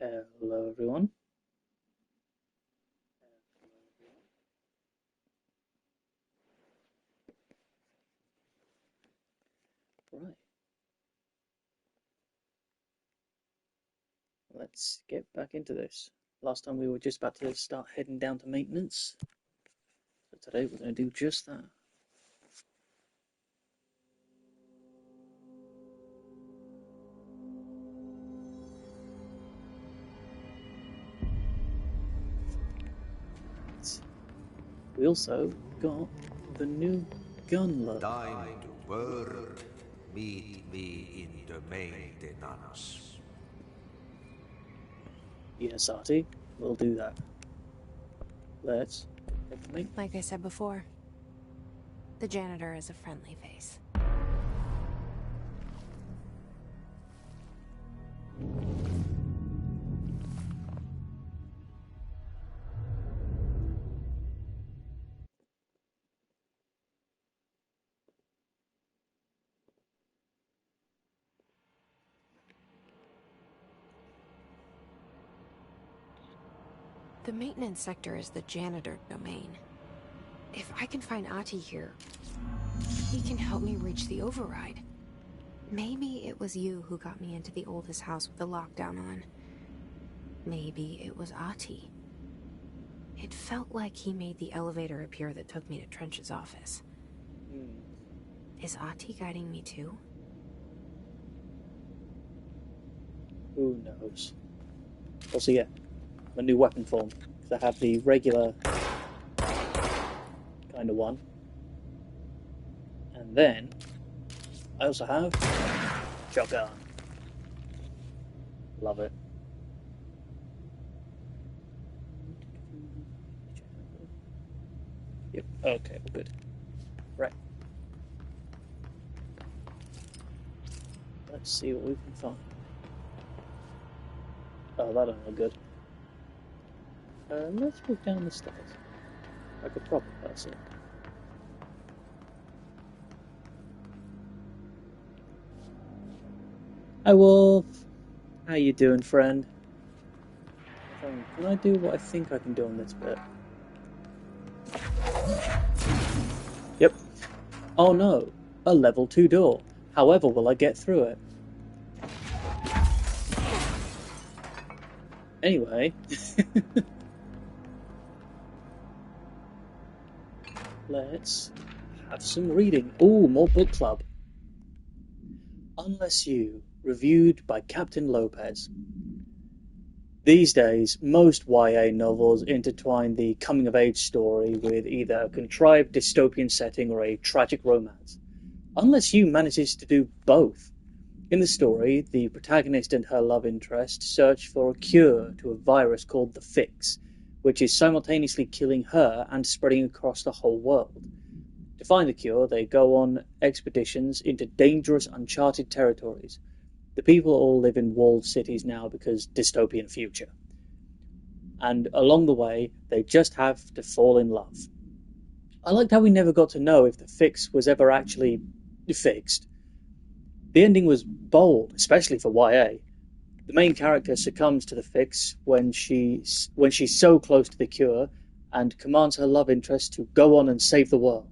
Hello everyone. Right, let's get back into this. Last time we were just about to start heading down to maintenance. So today we're going to do just that. We also got the new gun load. Time to work. Meet me in the maintenance. Yes, Artie, we'll do that. Let's head to maintenance. Like I said before, the janitor is a friendly face. The maintenance sector is the janitor domain. If I can find Ahti here, he can help me reach the override. Maybe it was you who got me into the oldest house with the lockdown on. Maybe it was Ahti. It felt like he made the elevator appear that took me to Trench's office. Is Ahti guiding me too? Who knows? Also, yeah, a new weapon form. Because I have the regular kind of one. And then I also have shotgun. Love it. Yep, okay, we're good. Right. Let's see what we can find. Oh, that don't look good. Let's walk down the stairs. Like a proper person. Hi, Wolf. How you doing, friend? Can I do what I think I can do on this bit? Yep. Oh no, a level 2 door. However, will I get through it? Anyway. Let's have some reading. Ooh, more book club. Unless You, reviewed by Captain Lopez. These days, most YA novels intertwine the coming-of-age story with either a contrived dystopian setting or a tragic romance. Unless You manages to do both. In the story, the protagonist and her love interest search for a cure to a virus called the Fix, which is simultaneously killing her and spreading across the whole world. To find the cure, they go on expeditions into dangerous, uncharted territories. The people all live in walled cities now because dystopian future. And along the way, they just have to fall in love. I liked how we never got to know if the Fix was ever actually fixed. The ending was bold, especially for YA. The main character succumbs to the Fix when she's so close to the cure and commands her love interest to go on and save the world.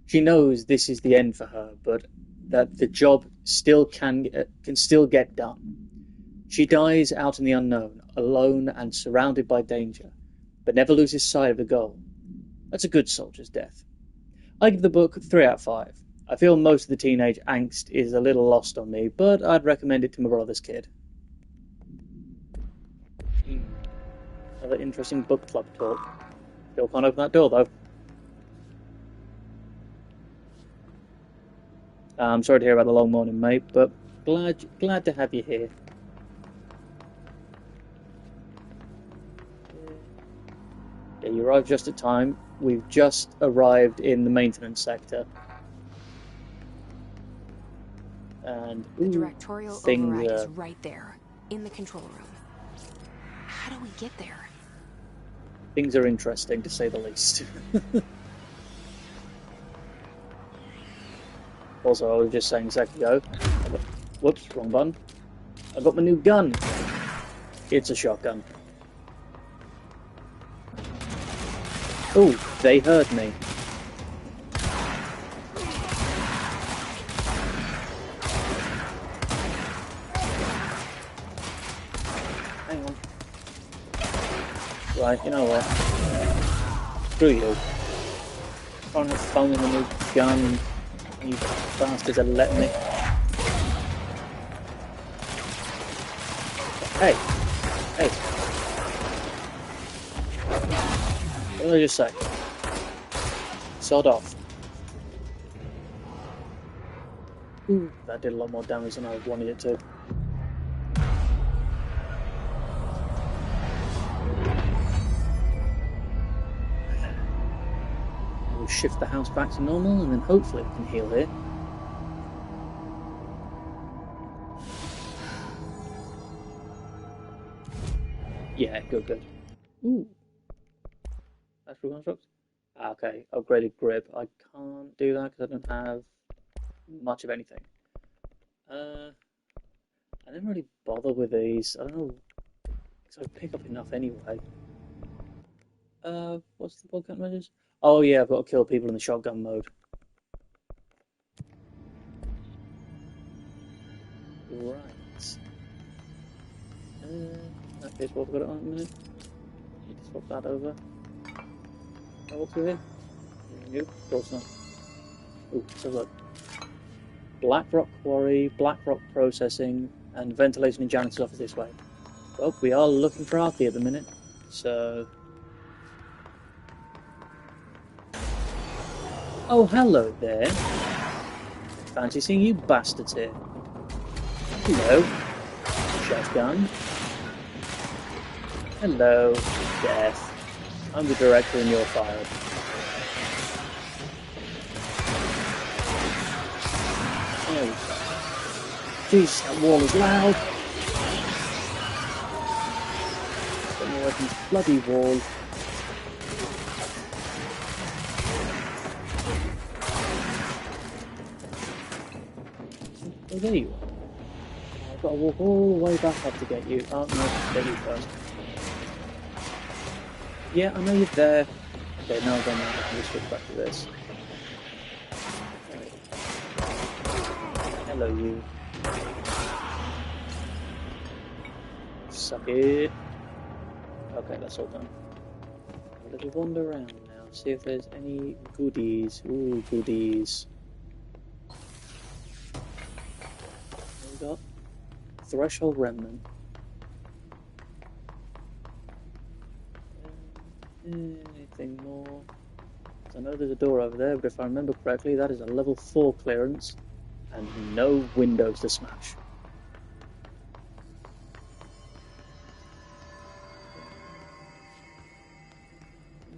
She knows this is the end for her, but that the job still can still get done. She dies out in the unknown, alone and surrounded by danger, but never loses sight of the goal. That's a good soldier's death. I give the book 3 out of 5. I feel most of the teenage angst is a little lost on me, but I'd recommend it to my brother's kid. Another interesting book club talk. Still can't open that door, though. I'm sorry to hear about the long morning, mate, but glad to have you here. Yeah, you arrived just at time. We've just arrived in the maintenance sector. And the directorial override is right there, in the control room. How do we get there? Things are interesting, to say the least. Also, I was just saying a second ago, whoops, wrong button. I got my new gun. It's a shotgun. Oh, they heard me. Hang on. Right, you know what? Screw you. Trying to phone in a new gun. You bastards are letting me. Hey! Hey! What did I just say? Sod off. Ooh, that did a lot more damage than I wanted it to. We'll shift the house back to normal and then hopefully we can heal here. Yeah, good. Ooh. That's reconstruct. Okay, upgraded grip. I can't do that because I don't have much of anything. I didn't really bother with these. I don't know, because I pick up enough anyway. What's the bug measures? Oh yeah, I've got to kill people in the shotgun mode. Right. Okay, so I've got it on a minute. Need to swap that over. Can I walk through here? Nope, of course not. Ooh, so look. Blackrock Quarry, Blackrock Processing, and Ventilation and Janitor's Office this way. Well, we are looking for Arthur at the minute, so... Oh, hello there. Fancy seeing you bastards here. Hello, shotgun. Hello, death. I'm the director and you're fired. There we go. Jeez, that wall is loud. Get me away from this bloody wall. Oh, there you are. I've got to walk all the way back up to get you. Oh, no, get you first. Yeah, I know you're there. Okay, now I'm going to switch back to this. Right. Hello, you. Suck it. Okay, that's all done. A little wander around now, see if there's any goodies. Ooh, goodies. What we got? Threshold Remnant. Anything more? I know there's a door over there, but if I remember correctly, that is a level 4 clearance and no windows to smash.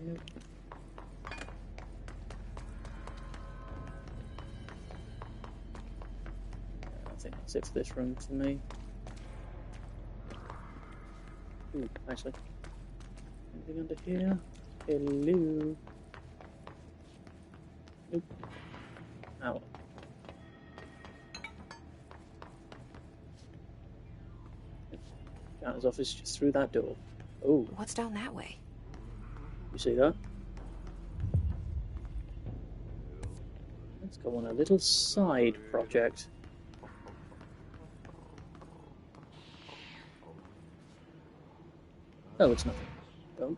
Nope. I think that's it for this room for me. Ooh, actually. Anything under here? Hello? Nope. Ow. Counter's office just through that door. Oh. What's down that way? You see that? Let's go on a little side project. Oh, it's nothing. Oh.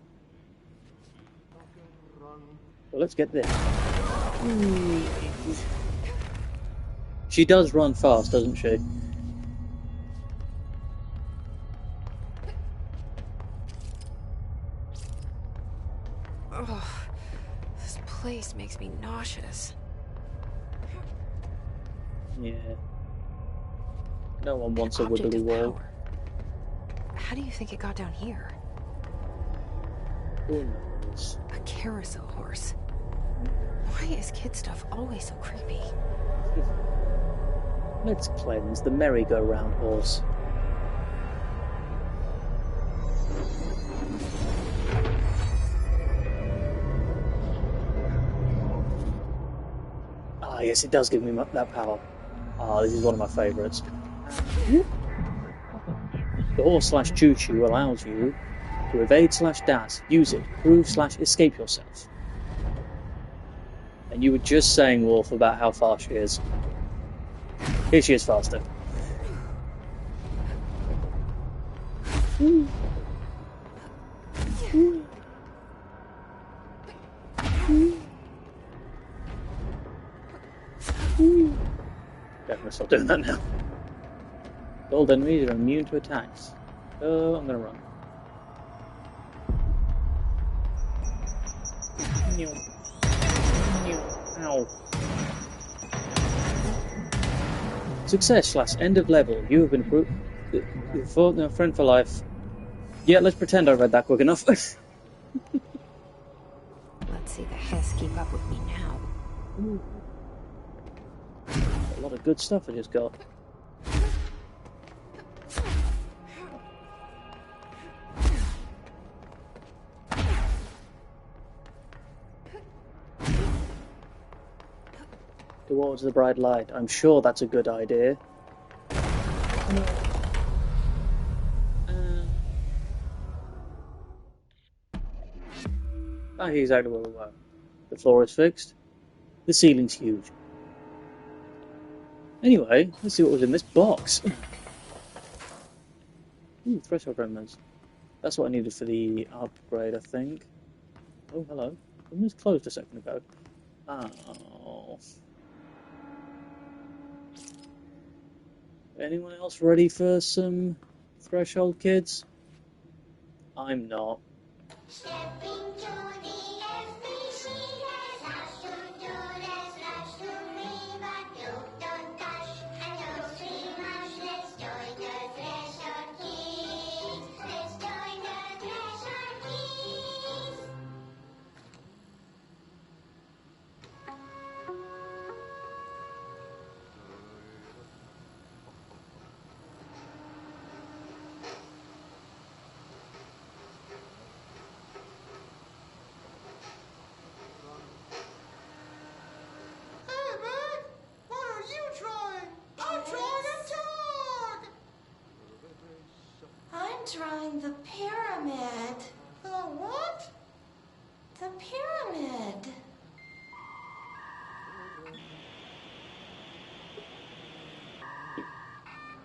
Well, let's get this. She does run fast, doesn't she? Ugh, this place makes me nauseous. Yeah. No one wants a An object wibbly of wall. power. How do you think it got down here? Who knows? A carousel horse. Why is kid stuff always so creepy? Let's cleanse the merry-go-round horse. Ah, yes, it does give me that power. Ah, this is one of my favourites. The horse/choo-choo allows you to evade/dash, use it, prove/escape yourself. And you were just saying, Wolf, about how fast she is. Here she is faster. Definitely stop doing that now. Gold enemies are immune to attacks. So I'm gonna run. Ow. Success/end of level. You have been approved. Friend for life. Yeah, let's pretend I read that quick enough. Let's see the Hess keep up with me now. Ooh. A lot of good stuff I just got. Towards the bright light. I'm sure that's a good idea. I hear exactly where we were. The floor is fixed. The ceiling's huge. Anyway, let's see what was in this box. Ooh, threshold remnants. That's what I needed for the upgrade, I think. Oh, hello. It was closed a second ago. Oh. Anyone else ready for some threshold, kids? I'm not. Drawing the pyramid. The what? The pyramid.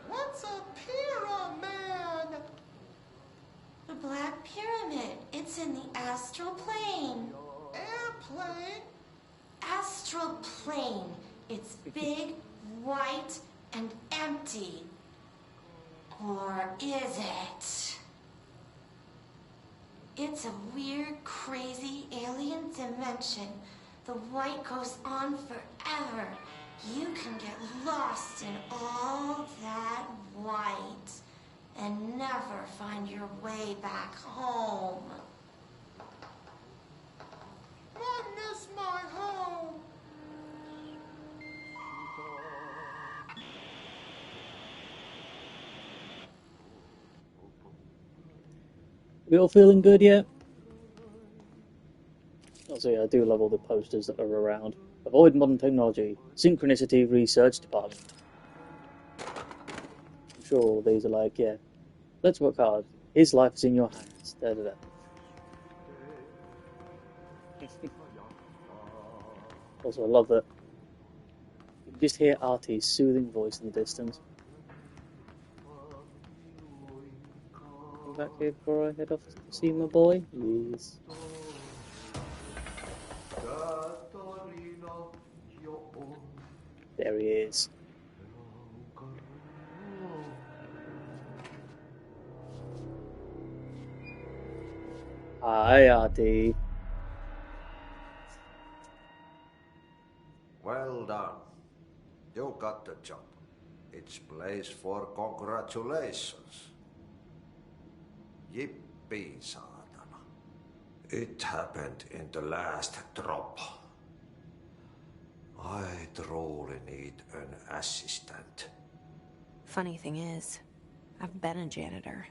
What's a pyramid? The Black Pyramid. It's in the astral plane. Airplane? Astral plane. It's big, white, and empty. Or is it? It's a weird, crazy alien dimension. The white goes on forever. You can get lost in all that white and never find your way back home. I miss my home. We all feeling good yet? Also, yeah, I do love all the posters that are around. Avoid modern technology. Synchronicity Research Department. I'm sure all of these are like, yeah, let's work hard. His life is in your hands. Da, da, da. Also, I love that you can just hear Artie's soothing voice in the distance. Back here before I head off to see my boy? Yes. There he is. Hi, Artie. Well done. You got the job. It's place for congratulations. Yippee, saatana. It happened in the last drop. I truly need an assistant. Funny thing is, I've been a janitor.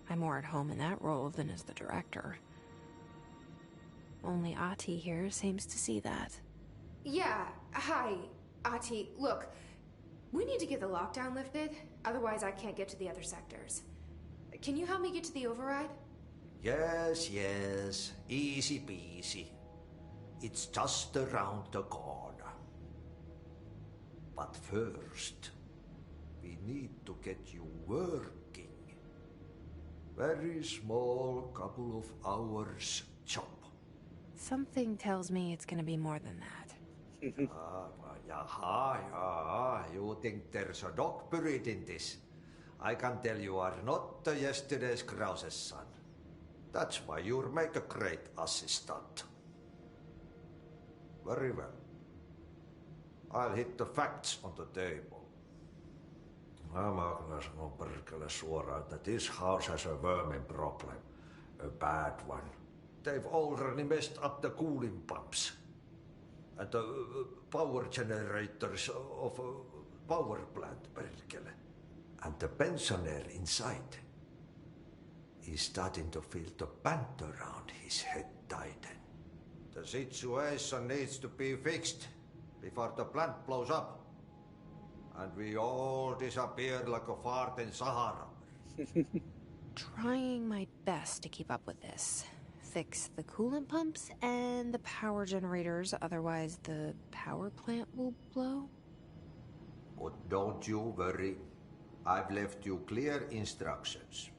I'm more at home in that role than as the director. Only Ahti here seems to see that. Yeah, hi, Ahti. Look, we need to get the lockdown lifted, otherwise I can't get to the other sectors. Can you help me get to the override? Yes, yes. Easy peasy. It's just around the corner. But first, we need to get you working. Very small, couple of hours job. Something tells me it's gonna be more than that. Yaha, you think there's a dog buried in this? I can tell you are not yesterday's Krause's son. That's why you'll make a great assistant. Very well. I'll hit the facts on the table. Mä kyllä sanon perkele suoraan, että this house has a vermin problem. A bad one. They've already messed up the cooling pumps. And the power generators of a power plant, perkele. And the pensioner inside is starting to feel the band around his head tighten. The situation needs to be fixed before the plant blows up. And we all disappear like a fart in Sahara. Trying my best to keep up with this. Fix the coolant pumps and the power generators, otherwise the power plant will blow. But don't you worry. I've left you clear instructions.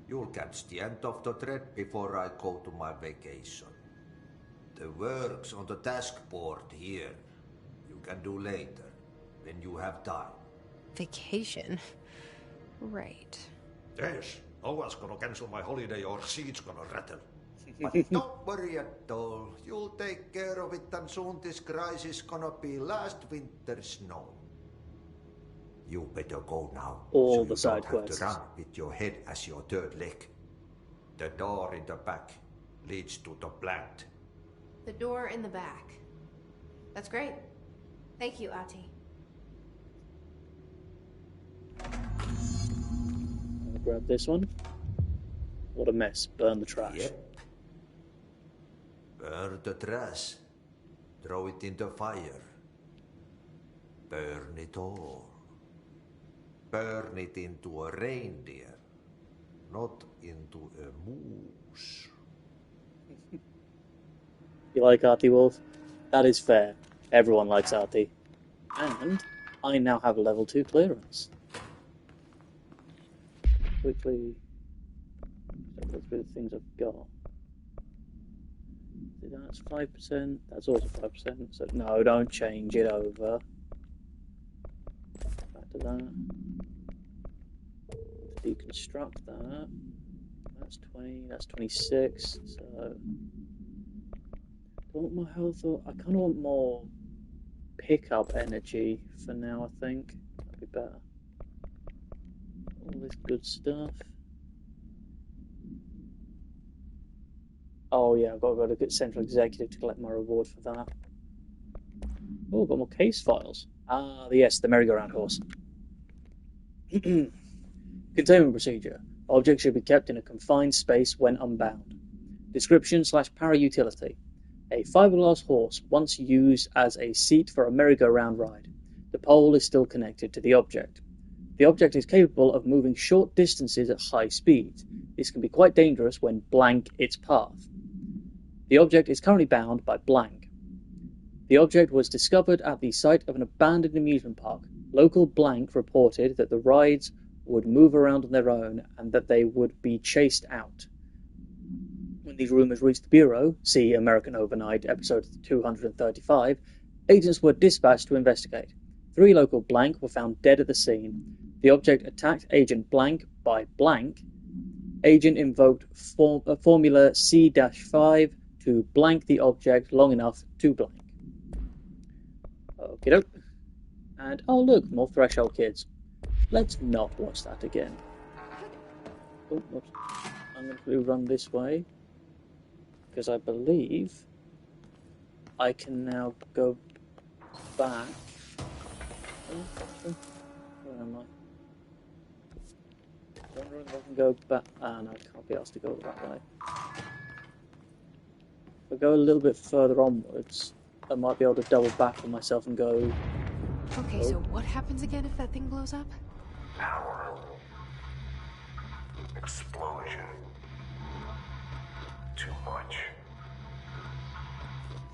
You'll catch the end of the thread before I go to my vacation. The work's on the task board here. You can do later, when you have time. Vacation? Right. Yes, no one's gonna cancel my holiday or seat's gonna rattle. But don't worry at all. You'll take care of it and soon this crisis gonna be last winter's snow. You better go now. All so the you side don't have quests. to run with your head as your third leg. The door in the back leads to the plant. The door in the back. That's great. Thank you, Ati. I'll grab this one. What a mess. Burn the trash. Yep. Burn the trash. Throw it in the fire. Burn it all. Burn it into a reindeer, not into a moose. You like Artie Wolf? That is fair. Everyone likes Artie. And I now have level 2 clearance. Quickly go through the things I've got. That's 5%. That's also 5%. So no, don't change it over. Back to that. Deconstruct that. That's 20. That's 26. So I want my health. I kind of want more pickup energy for now. I think that'd be better. All this good stuff. Oh yeah, I've got to go to get Central Executive to collect my reward for that. Oh, got more case files. Ah, yes, the merry-go-round horse. Containment procedure. Objects should be kept in a confined space when unbound. Description/para utility. A fiberglass horse once used as a seat for a merry-go-round ride. The pole is still connected to the object. The object is capable of moving short distances at high speeds. This can be quite dangerous when blank its path. The object is currently bound by blank. The object was discovered at the site of an abandoned amusement park. Local blank reported that the rides would move around on their own and that they would be chased out. When these rumors reached the Bureau, see American Overnight, episode 235, agents were dispatched to investigate. 3 local blank were found dead at the scene. The object attacked Agent Blank by blank. Agent invoked Formula C-5 to blank the object long enough to blank. Okie doke. And oh look, more Threshold kids. Let's not watch that again. Oh, whoops. I'm going to run this way because I believe I can now go back. Where am I? Wondering if I can go back. Ah, no, I can't be asked to go that way. If I go a little bit further onwards, I might be able to double back on myself and go. Okay, so what happens again if that thing blows up? explosion. Too much.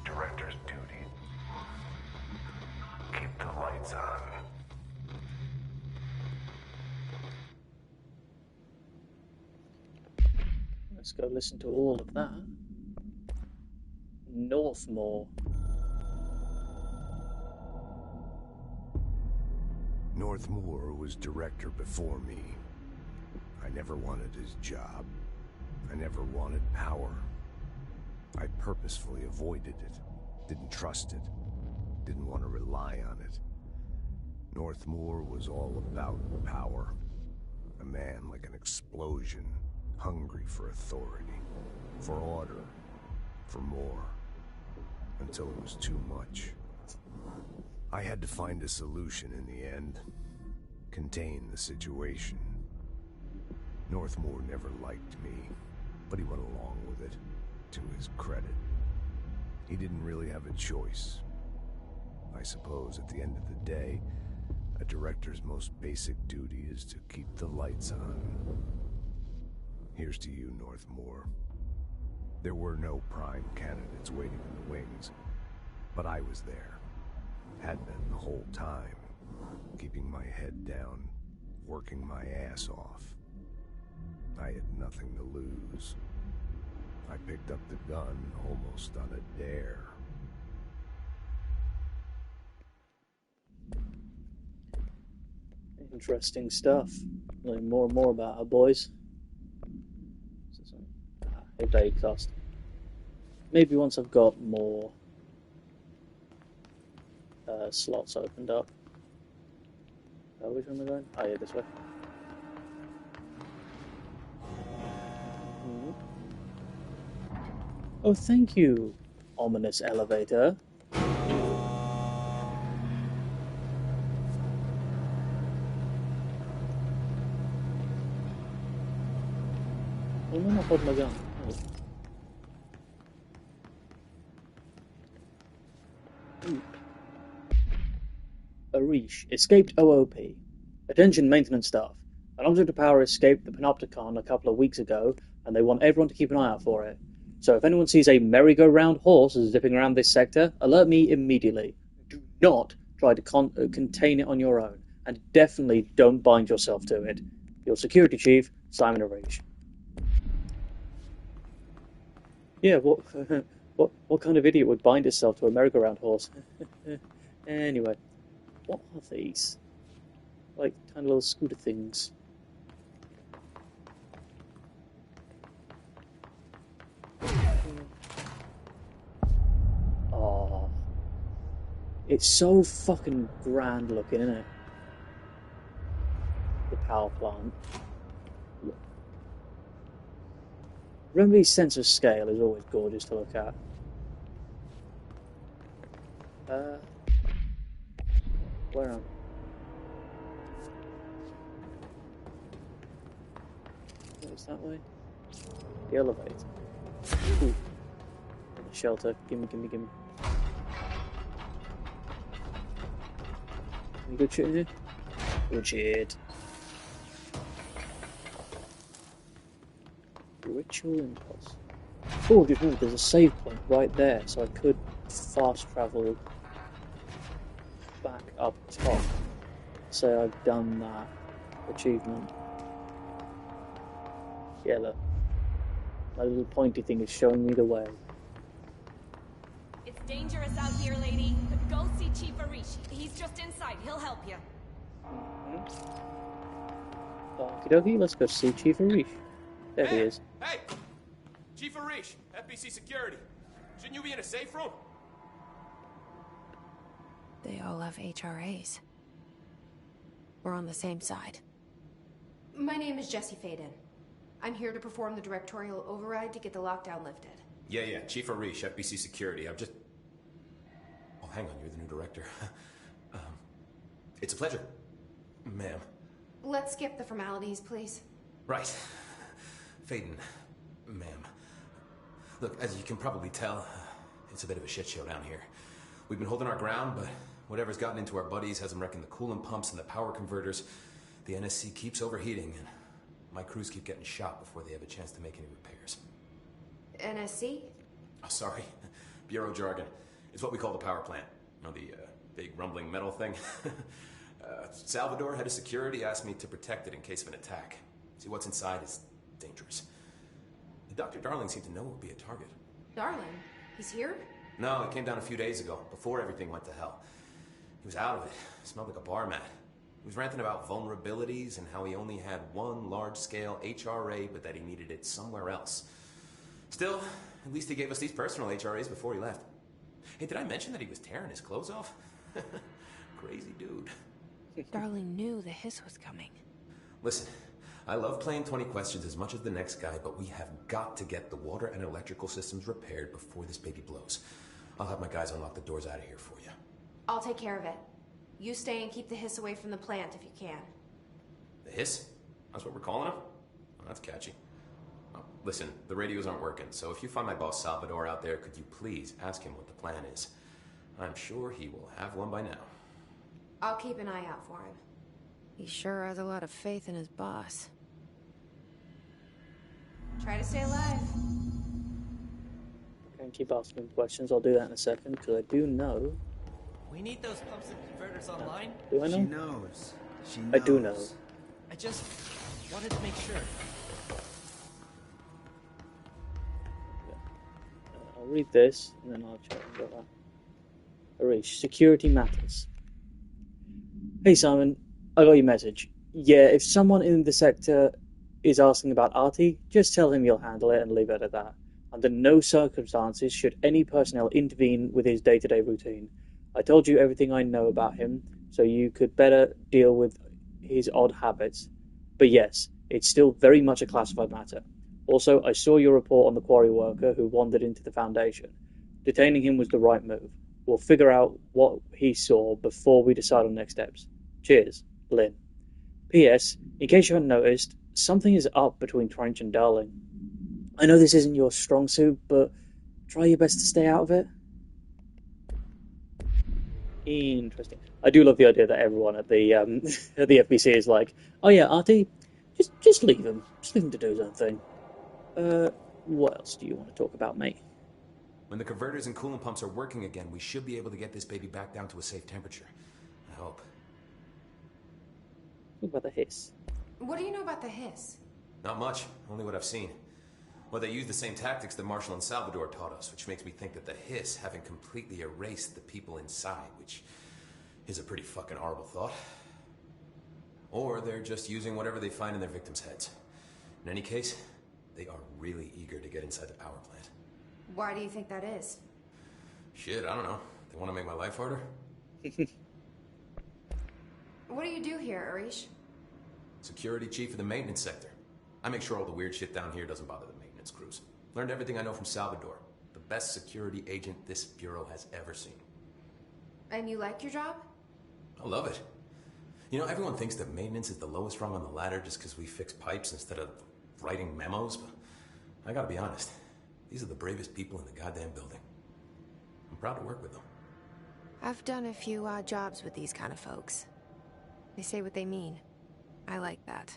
Director's duty. Keep the lights on. Let's go listen to all of that. Northmore. Northmore was director before me. I never wanted his job. I never wanted power. I purposefully avoided it. Didn't trust it. Didn't want to rely on it. Northmore was all about power. A man like an explosion, hungry for authority, for order, for more, until it was too much. I had to find a solution in the end. Contain the situation. Northmore never liked me, but he went along with it, to his credit. He didn't really have a choice. I suppose at the end of the day, a director's most basic duty is to keep the lights on. Here's to you, Northmore. There were no prime candidates waiting in the wings, but I was there. Had been the whole time, keeping my head down, working my ass off. I had nothing to lose. I picked up the gun almost on a dare. Interesting stuff. Learning more and more about our boys. A day cost. Maybe once I've got more slots opened up. Which one am I going? Oh yeah, this way. Oh, thank you, ominous elevator. Oh no, not hold my gun. Oh. Arish, escaped OOP. Attention maintenance staff. An object of power escaped the Panopticon a couple of weeks ago, and they want everyone to keep an eye out for it. So if anyone sees a merry-go-round horse zipping around this sector, alert me immediately. Do not try to contain it on your own, and definitely don't bind yourself to it. Your security chief, Simon Arish. Yeah, what kind of idiot would bind itself to a merry-go-round horse? Anyway, what are these? Like tiny little scooter things. Oh, it's so fucking grand looking, isn't it? The power plant. Remember's sense of scale is always gorgeous to look at. Where am I? What's that way? The elevator. Ooh. The shelter. Gimme. Any good shit in here? Good shit. Ritual impulse. Oh, just remember, there's a save point right there, so I could fast travel back up top. Say I've done that achievement. Yeah, look. My little pointy thing is showing me the way. It's dangerous out here, lady. Go see Chief Arish. He's just inside. He'll help you. Okie dokie, let's go see Chief Arish. There he is. Hey! Chief Arish, FBC Security. Shouldn't you be in a safe room? They all have HRAs. We're on the same side. My name is Jesse Faden. I'm here to perform the directorial override to get the lockdown lifted. Yeah, Chief Arish, FBC Security. I'm just... Oh, hang on, you're the new director. It's a pleasure, ma'am. Let's skip the formalities, please. Right. Faden, ma'am. Look, as you can probably tell, it's a bit of a shit show down here. We've been holding our ground, but whatever's gotten into our buddies has them wrecking the coolant pumps and the power converters. The NSC keeps overheating, and My crews keep getting shot before they have a chance to make any repairs. NSC? Oh, sorry. Bureau jargon. It's what we call the power plant. You know, the big rumbling metal thing? Salvador, head of security, asked me to protect it in case of an attack. See, what's inside is dangerous. Dr. Darling seemed to know it would be a target. Darling? He's here? No, it came down a few days ago, before everything went to hell. He was out of it. Smelled like a bar mat. He was ranting about vulnerabilities and how he only had one large-scale HRA, but that he needed it somewhere else. Still, at least he gave us these personal HRAs before he left. Hey, did I mention that he was tearing his clothes off? Crazy dude. Darling knew the hiss was coming. Listen, I love playing 20 questions as much as the next guy, but we have got to get the water and electrical systems repaired before this baby blows. I'll have my guys unlock the doors out of here for you. I'll take care of it. You stay and keep the hiss away from the plant if you can. The hiss? That's what we're calling him? Oh, that's catchy. Oh, listen, the radios aren't working, so if you find my boss Salvador out there, could you please ask him what the plan is? I'm sure he will have one by now. I'll keep an eye out for him. He sure has a lot of faith in his boss. Try to stay alive. Okay, and keep asking questions. I'll do that in a second, because I do know... We need those pumps and converters online. Do I know? She knows. She knows. I do know. I just wanted to make sure. I'll read this, and then I'll check and get that. Arish, security matters. Hey Simon, I got your message. Yeah, if someone in the sector is asking about Artie, just tell him you'll handle it and leave it at that. Under no circumstances should any personnel intervene with his day-to-day routine. I told you everything I know about him, so you could better deal with his odd habits. But yes, it's still very much a classified matter. Also, I saw your report on the quarry worker who wandered into the Foundation. Detaining him was the right move. We'll figure out what he saw before we decide on next steps. Cheers, Lynn. P.S. In case you haven't noticed, something is up between Trench and Darling. I know this isn't your strong suit, but try your best to stay out of it. Interesting. I do love the idea that everyone at the at the FBC is like, oh yeah, Artie, just leave him. Just leave him to do his own thing. What else do you want to talk about, mate? When the converters and coolant pumps are working again, we should be able to get this baby back down to a safe temperature. I hope. What about the hiss? What do you know about the hiss? Not much, only what I've seen. Well, they use the same tactics that Marshall and Salvador taught us, which makes me think that the hiss haven't completely erased the people inside, which is a pretty fucking horrible thought. Or they're just using whatever they find in their victims' heads. In any case, they are really eager to get inside the power plant. Why do you think that is? Shit, I don't know. They want to make my life harder? What do you do here, Arish? Security chief of the maintenance sector. I make sure all the weird shit down here doesn't bother the maintenance crews. Learned everything I know from Salvador. The best security agent this bureau has ever seen. And you like your job? I love it. You know, everyone thinks that maintenance is the lowest rung on the ladder just because we fix pipes instead of writing memos, but I gotta be honest. These are the bravest people in the goddamn building. I'm proud to work with them. I've done a few odd jobs with these kind of folks. They say what they mean. I like that.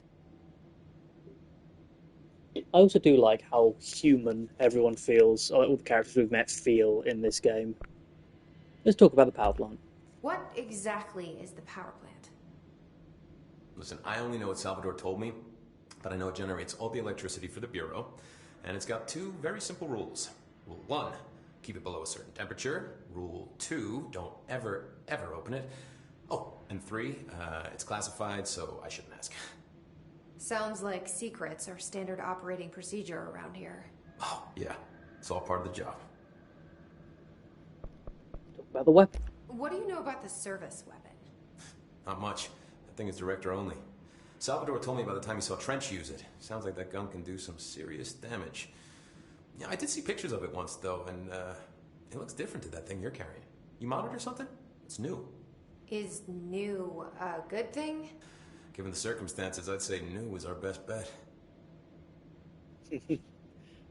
I also do like how human everyone feels, or all the characters we've met feel in this game. Let's talk about the power plant. What exactly is the power plant? Listen, I only know what Salvador told me, but I know it generates all the electricity for the bureau, and it's got two very simple rules. Rule 1, keep it below a certain temperature. Rule 2, don't ever, ever open it. Oh, and 3, it's classified, so I shouldn't ask. Sounds like secrets are standard operating procedure around here. Oh, yeah. It's all part of the job. Talk about the weapon. What do you know about the service weapon? Not much. That thing is director only. Salvador told me by the time he saw Trench use it. Sounds like that gun can do some serious damage. Yeah, I did see pictures of it once, though, and it looks different to that thing you're carrying. You monitor something? It's new. Is new a good thing? Given the circumstances, I'd say new is our best bet.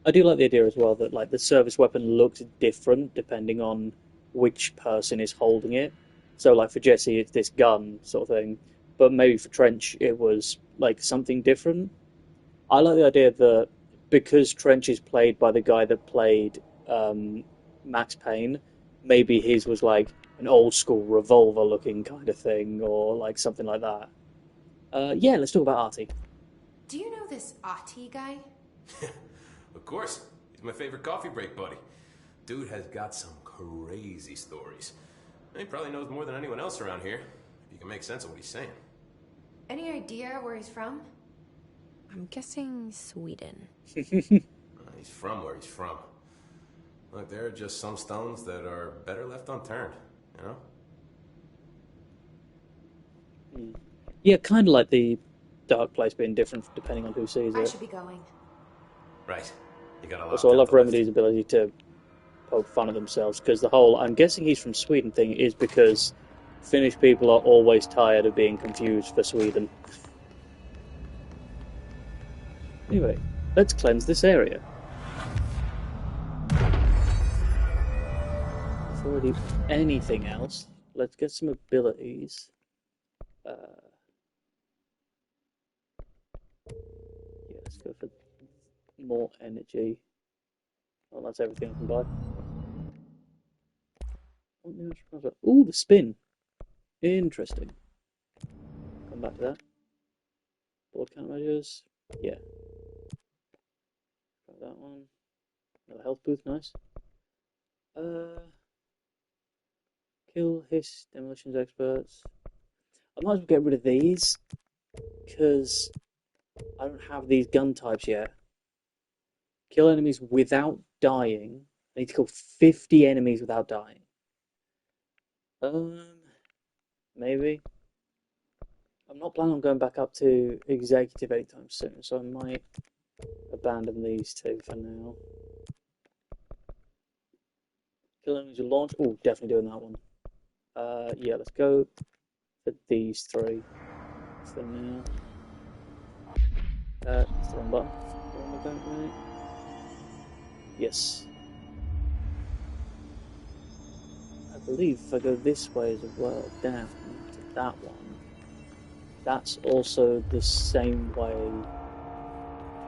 I do like the idea as well that like the service weapon looks different depending on which person is holding it. So like for Jesse, it's this gun sort of thing, but maybe for Trench, it was like something different. I like the idea that because Trench is played by the guy that played Max Payne, maybe his was like an old school revolver looking kind of thing, or like something like that. Yeah, let's talk about Artie. Do you know this Ati guy? Of course. He's my favorite coffee break buddy. Dude has got some crazy stories. He probably knows more than anyone else around here, if you can make sense of what he's saying. Any idea where he's from? I'm guessing Sweden. He's from where he's from. Look, there are just some stones that are better left unturned, you know? Yeah, kind of like the Dark Place being different depending on who sees I it. should be going. Right. You got a lot Also, I to love the lift. Remedy's ability to poke fun at themselves, because the whole "I'm guessing he's from Sweden" thing is because Finnish people are always tired of being confused for Sweden. Anyway, let's cleanse this area. Before we do anything else, let's get some abilities. Yeah, let's go for more energy. Well, that's everything I can buy. Ooh, the spin. Interesting. Come back to that. Board countermeasures. Yeah. Got that one. Another health booth, nice. Kill, hiss, demolitions experts. I might as well get rid of these, because I don't have these gun types yet. Kill enemies without dying. I need to kill 50 enemies without dying. Maybe. I'm not planning on going back up to executive anytime soon, so I might abandon these two for now. Kill enemies with launch. Oh, definitely doing that one. Yeah, let's go for these three for now. It's the wrong button. Where am I going, right? Yes. I believe if I go this way as well, down to that one, that's also the same way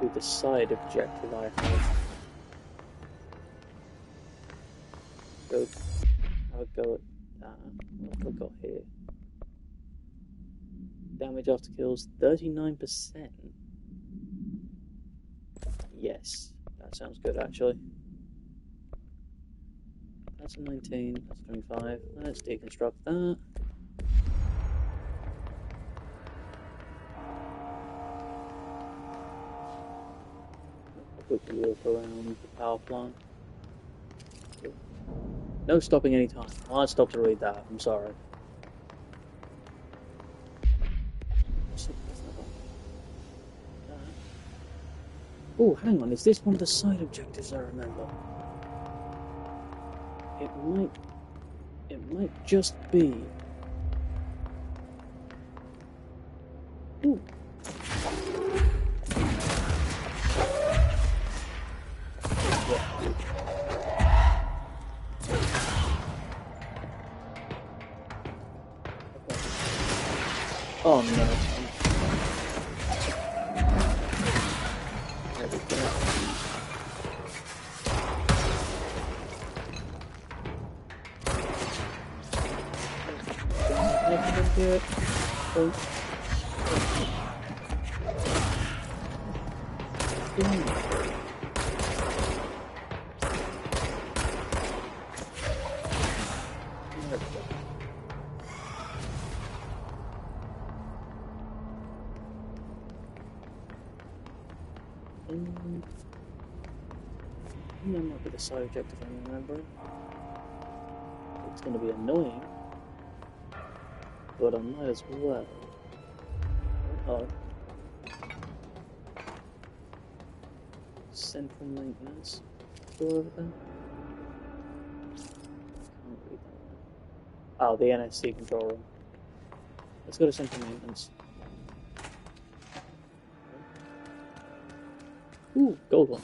to the side objective I have. Go have a go at that. What have I got here? Damage after kills 39%. Yes, that sounds good actually. That's a 19, that's 25. Let's deconstruct that. I'll quickly walk around the power plant. No stopping any time. I stopped to read that, I'm sorry. Oh, hang on, is this one of the side objectives I remember? It might just be. Ooh. Oh no. There we go. That might be the side objective I'm remembering. It's going to be annoying, but I might as well. Oh. Central maintenance. Go over there. Can't read that one. Oh, the NSC control room. Let's go to central maintenance. Ooh, gold one.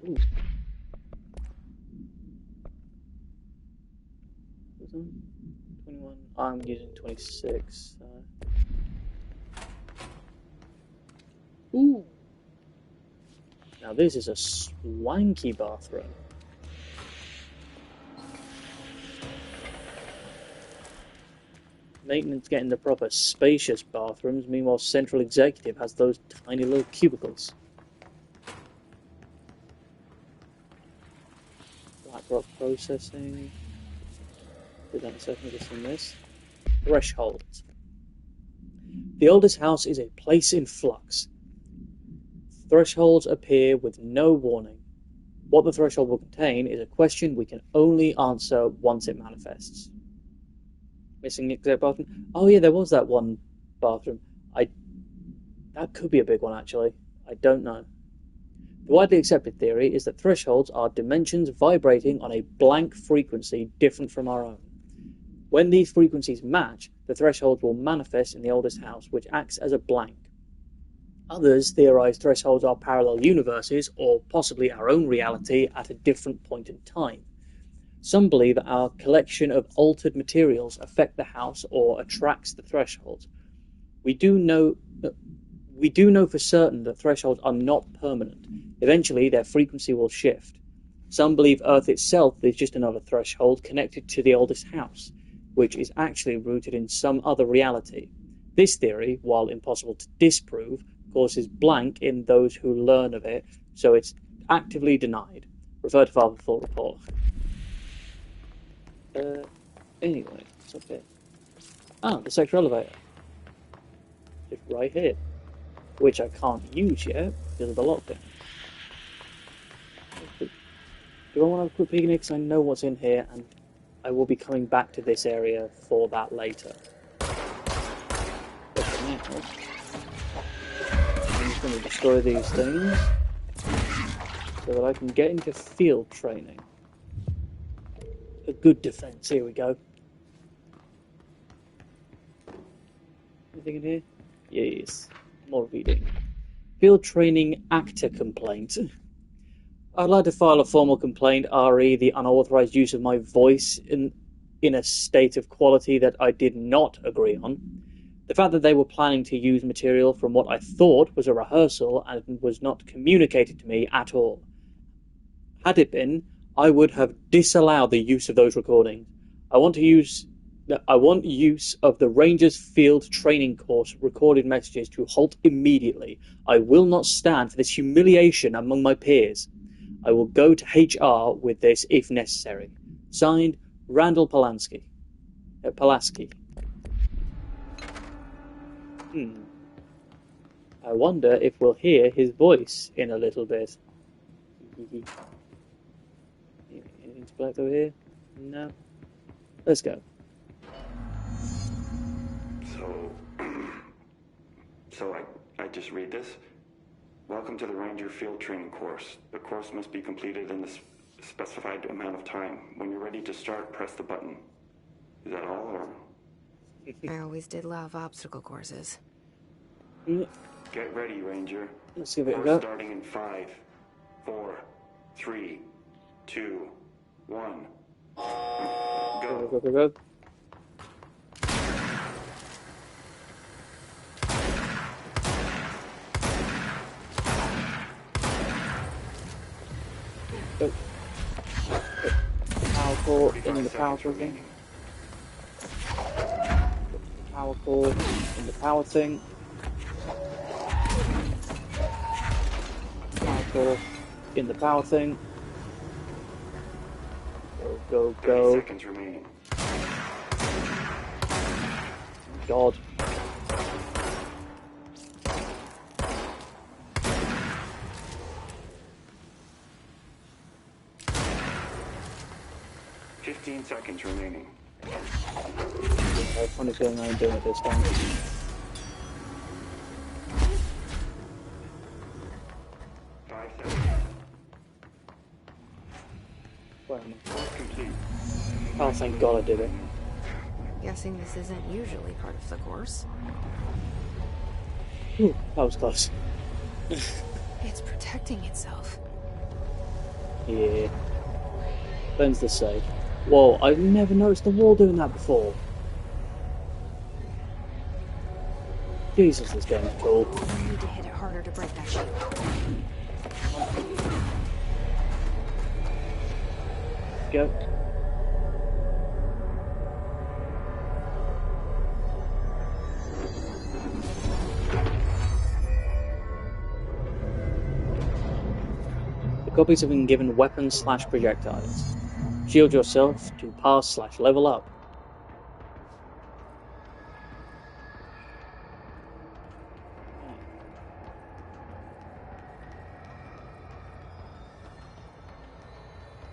Ooh. 21. I'm using 26. Ooh. Now this is a swanky bathroom. Maintenance getting the proper spacious bathrooms, meanwhile Central Executive has those tiny little cubicles. BlackRock processing. Do that in a second, just in this. Thresholds. The oldest house is a place in flux. Thresholds appear with no warning. What the threshold will contain is a question we can only answer once it manifests. Missing exit bathroom. Oh yeah, there was that one bathroom. That could be a big one actually. I don't know. The widely accepted theory is that thresholds are dimensions vibrating on a blank frequency different from our own. When these frequencies match, the thresholds will manifest in the oldest house, which acts as a blank. Others theorize thresholds are parallel universes, or possibly our own reality at a different point in time. Some believe that our collection of altered materials affect the house or attracts the thresholds. We do know for certain that thresholds are not permanent. Eventually, their frequency will shift. Some believe Earth itself is just another threshold connected to the oldest house, which is actually rooted in some other reality. This theory, while impossible to disprove, causes blank in those who learn of it, so it's actively denied. Refer to file for full report. Anyway, what's up here? Ah, the sector elevator. Just right here. Which I can't use yet because of the lockdown. Do I want to have a quick peek in here because I know what's in here and I will be coming back to this area for that later. But for now, I'm just going to destroy these things so that I can get into field training. A good defense, here we go. Anything in here? Yes. More reading. Field training actor complaint. I'd like to file a formal complaint, re the unauthorized use of my voice in a state of quality that I did not agree on. The fact that they were planning to use material from what I thought was a rehearsal and was not communicated to me at all. Had it been, I would have disallowed the use of those recordings. I want use of the Rangers Field Training Course recorded messages to halt immediately. I will not stand for this humiliation among my peers. I will go to HR with this if necessary. Signed, Randall Pulaski. I wonder if we'll hear his voice in a little bit. Anything to collect over here? No. Let's go. So I just read this. Welcome to the Ranger Field Training course. The course must be completed in the specified amount of time. When you're ready to start, press the button. Is that all, or? I always did love obstacle courses. Get ready, Ranger. Let's give it a Course go. starting in 5, 4, 3, 2, 1. Go. Go. 4 in the power thing. Power core in the power thing. Power core in the power thing. Go. 30 seconds remaining. God. Seconds remaining. I have a funny feeling I'm doing it this time. Where am I? Oh, thank God I did it. Guessing this isn't usually part of the course. Ooh, that was close. It's protecting itself. Yeah. Ben's the same. Whoa, I've never noticed the wall doing that before. Jesus, this game is cool. I need to hit it harder to break that shield. Go. The copies have been given weapons/projectiles. Shield yourself to pass/level up.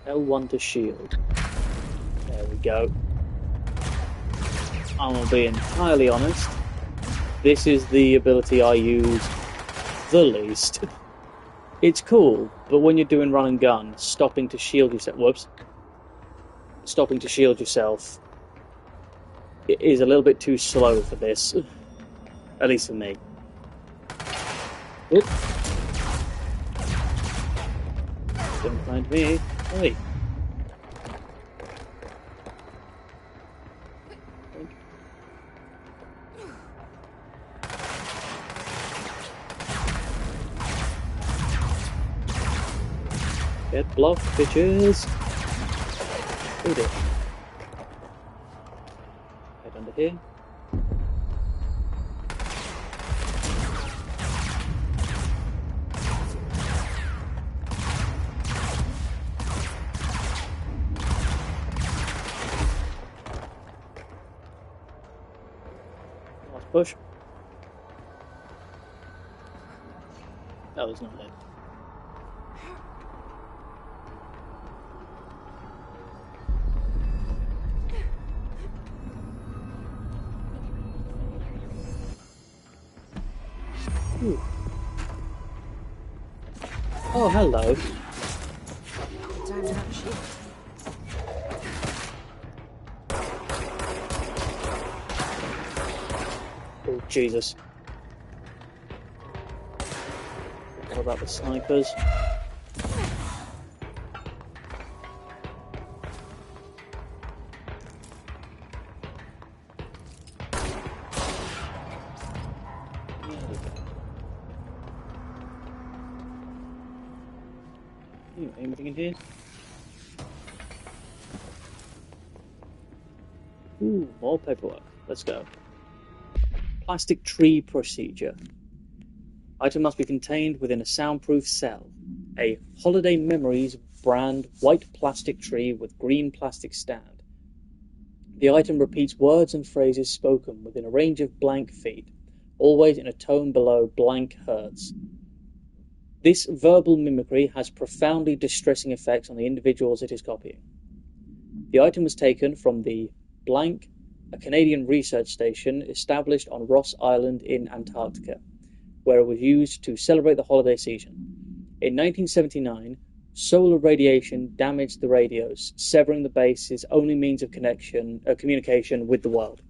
L1 to shield. There we go. I'm gonna be entirely honest. This is the ability I use the least. It's cool, but when you're doing run and gun, stopping to shield yourself is a little bit too slow for this. At least for me. Oop. Don't find me. Hey. Get blocked, bitches! Oh dear. Head under here. Last push. That was not it. Ooh. Oh, hello. Time to have a shield. Oh, Jesus. What about the snipers? Anything in here? Ooh, more paperwork. Let's go. Plastic tree procedure. Item must be contained within a soundproof cell. A Holiday Memories brand white plastic tree with green plastic stand. The item repeats words and phrases spoken within a range of blank feet, always in a tone below blank hertz. This verbal mimicry has profoundly distressing effects on the individuals it is copying. The item was taken from the blank, a Canadian research station established on Ross Island in Antarctica, where it was used to celebrate the holiday season. In 1979, solar radiation damaged the radios, severing the base's only means of communication with the world.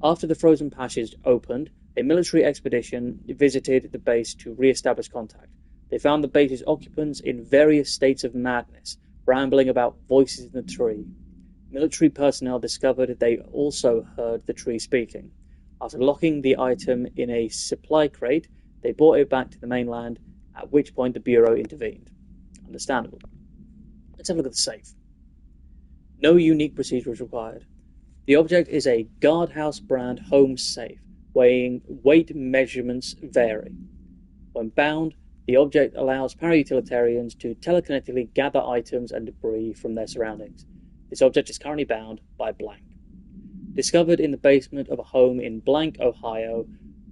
After the frozen passage opened, a military expedition visited the base to re-establish contact. They found the base's occupants in various states of madness, rambling about voices in the tree. Military personnel discovered they also heard the tree speaking. After locking the item in a supply crate, they brought it back to the mainland, at which point the Bureau intervened. Understandable. Let's have a look at the safe. No unique procedure is required. The object is a guardhouse brand home safe, weight measurements vary. When bound, the object allows para-utilitarians to telekinetically gather items and debris from their surroundings. This object is currently bound by blank. Discovered in the basement of a home in blank, Ohio,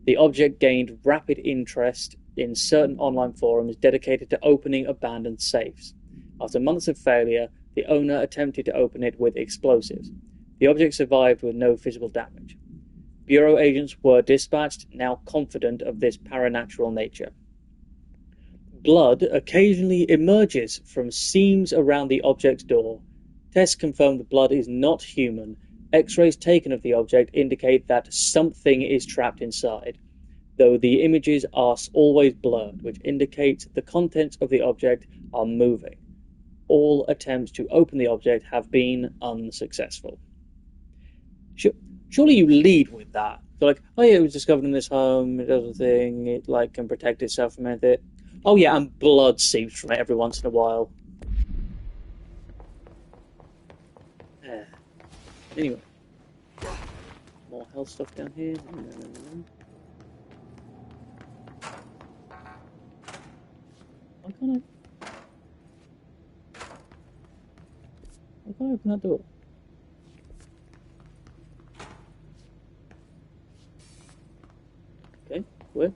the object gained rapid interest in certain online forums dedicated to opening abandoned safes. After months of failure, the owner attempted to open it with explosives. The object survived with no physical damage. Bureau agents were dispatched, now confident of this paranatural nature. Blood occasionally emerges from seams around the object's door. Tests confirm the blood is not human. X-rays taken of the object indicate that something is trapped inside, though the images are always blurred, which indicates the contents of the object are moving. All attempts to open the object have been unsuccessful. Surely you lead with that. They're like, oh yeah, it was discovered in this home. It does a thing. It like can protect itself from it. Oh yeah, and blood seeps from it every once in a while. Anyway, more health stuff down here. Why can't I open that door? Okay, where?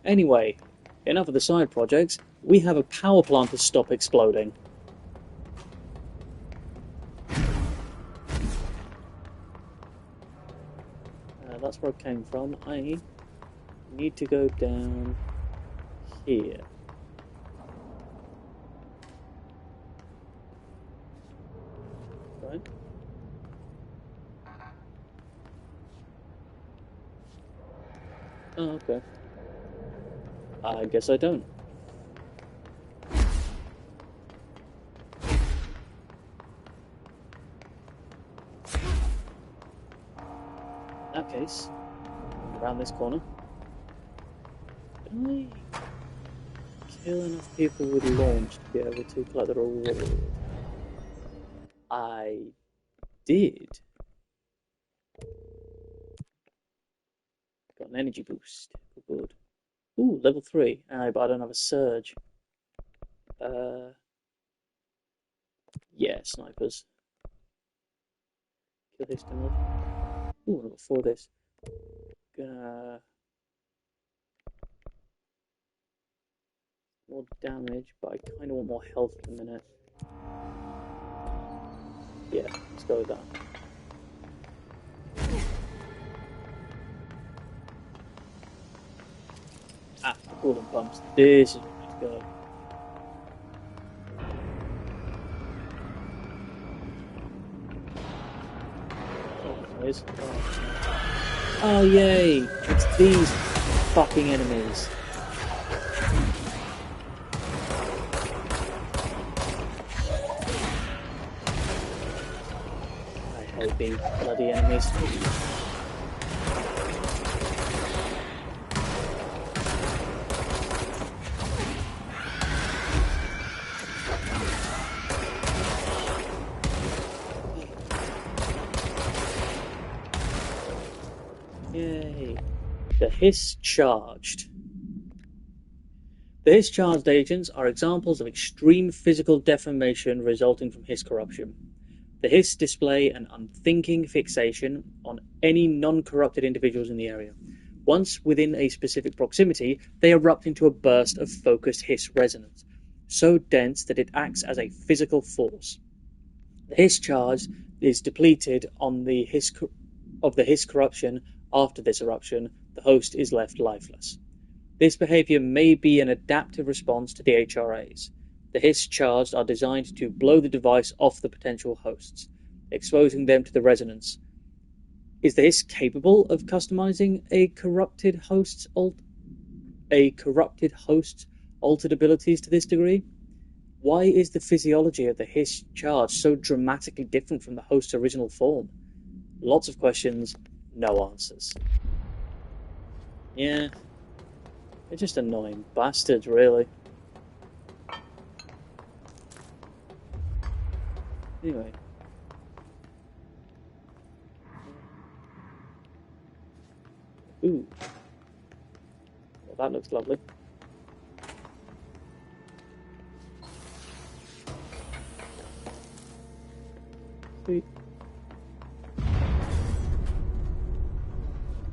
Anyway, enough of the side projects. We have a power plant to stop exploding. That's where I came from. I need to go down here. Right? Oh, okay. I guess I don't. In that case, around this corner. Did I kill enough people with launch to be able to collect the reward? I did. Got an energy boost. Good. Ooh, level 3. But I don't have a surge. Yeah, snipers. Kill this demo. Ooh, level 4 this. More damage, but I kind of want more health in a minute. Yeah, let's go with that. Ah, the coolant pumps. This is where to go. Oh, yay! It's these fucking enemies. I hate these bloody enemies. Yay. The Hiss Charged. The Hiss Charged agents are examples of extreme physical deformation resulting from Hiss corruption. The Hiss display an unthinking fixation on any non-corrupted individuals in the area. Once within a specific proximity, they erupt into a burst of focused Hiss resonance, so dense that it acts as a physical force. The Hiss charge is depleted on the Hiss corruption. After this eruption, the host is left lifeless. This behavior may be an adaptive response to the HRAs. The Hiss charged are designed to blow the device off the potential hosts, exposing them to the resonance. Is the Hiss capable of customizing a corrupted host's altered abilities to this degree? Why is the physiology of the Hiss charge so dramatically different from the host's original form? Lots of questions, no answers. Yeah, they're just annoying bastards, really. Anyway. Ooh. Well, that looks lovely. Sweet.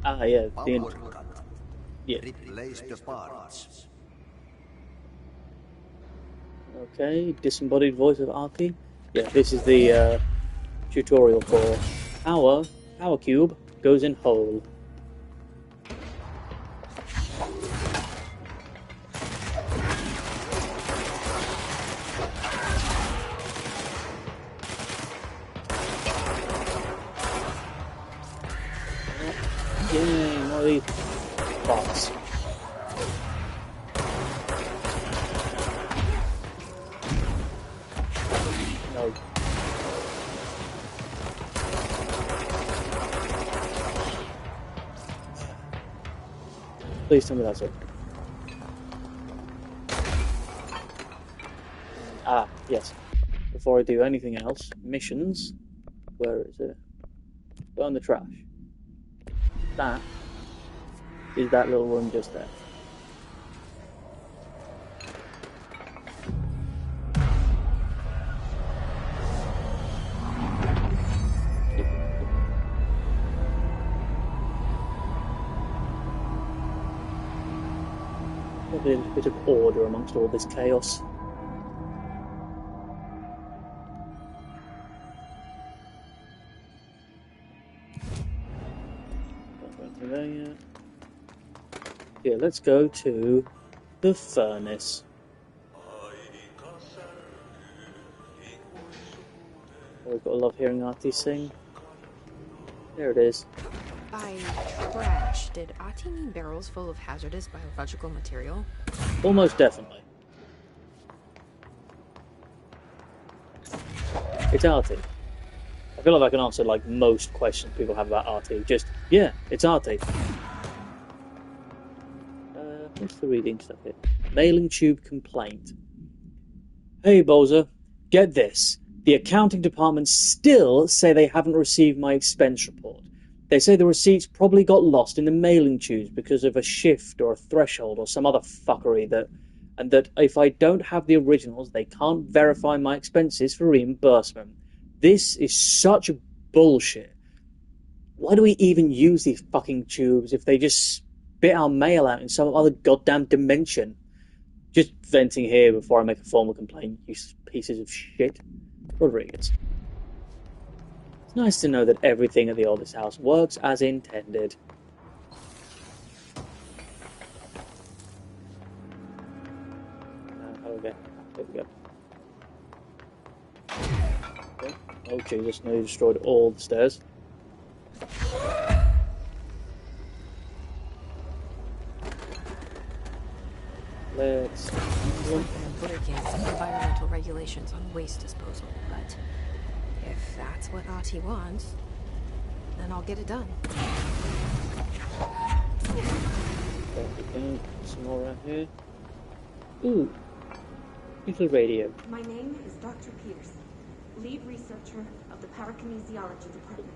Ah, yeah, Replace the parts. Okay, disembodied voice of Arky. Yeah, this is the tutorial for power cube goes in hole. Yay, more of these bots. No. Please tell me that's it. Ah, yes. Before I do anything else, missions. Where is it? Go in the trash. That is that little room just there. Probably a little bit of order amongst all this chaos. Yeah, let's go to the furnace. We've got to love hearing Artie sing. There it is. By trash, did Ati mean barrels full of hazardous biological material? Almost definitely. It's Artie. I feel like I can answer like most questions people have about Artie. Just, yeah, it's Artie. What's the reading stuff here? Mailing tube complaint. Hey, Boza, get this. The accounting department still say they haven't received my expense report. They say the receipts probably got lost in the mailing tubes because of a shift or a threshold or some other fuckery and that if I don't have the originals, they can't verify my expenses for reimbursement. This is such bullshit. Why do we even use these fucking tubes if they just spit our mail out in some other goddamn dimension? Just venting here before I make a formal complaint, you pieces of shit. Rodriguez. It's nice to know that everything at the oldest house works as intended. How do we get? There we go. Okay. Oh Jesus, no, you destroyed all the stairs. Let's... Looks like I'm breaking some environmental regulations on waste disposal, but if that's what Ati wants, then I'll get it done. Okay, some more around here. Ooh, little radio. My name is Dr. Pierce, lead researcher of the Parakinesiology Department.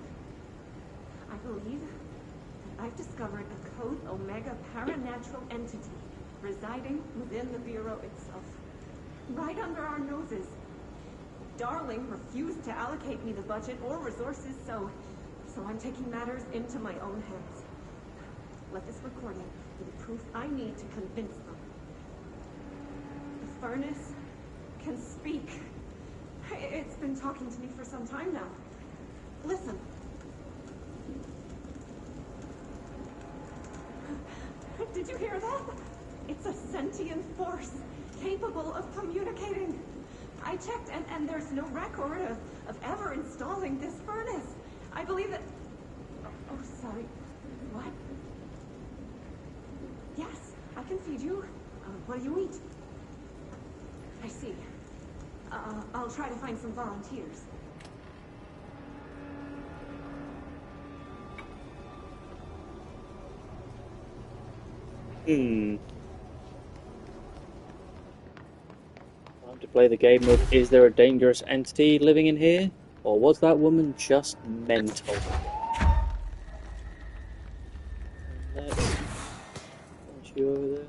I believe that I've discovered a Code Omega paranatural entity residing within the Bureau itself, right under our noses. Darling refused to allocate me the budget or resources, so I'm taking matters into my own hands. Let this recording be the proof I need to convince them. The furnace can speak. It's been talking to me for some time now. Listen. Did you hear that? It's a sentient force, capable of communicating. I checked, and there's no record of ever installing this furnace. I believe that... Oh, sorry. What? Yes, I can feed you. What do you eat? I see. I'll try to find some volunteers. Time to play the game of, is there a dangerous entity living in here? Or was that woman just mental? Let's punch you over there.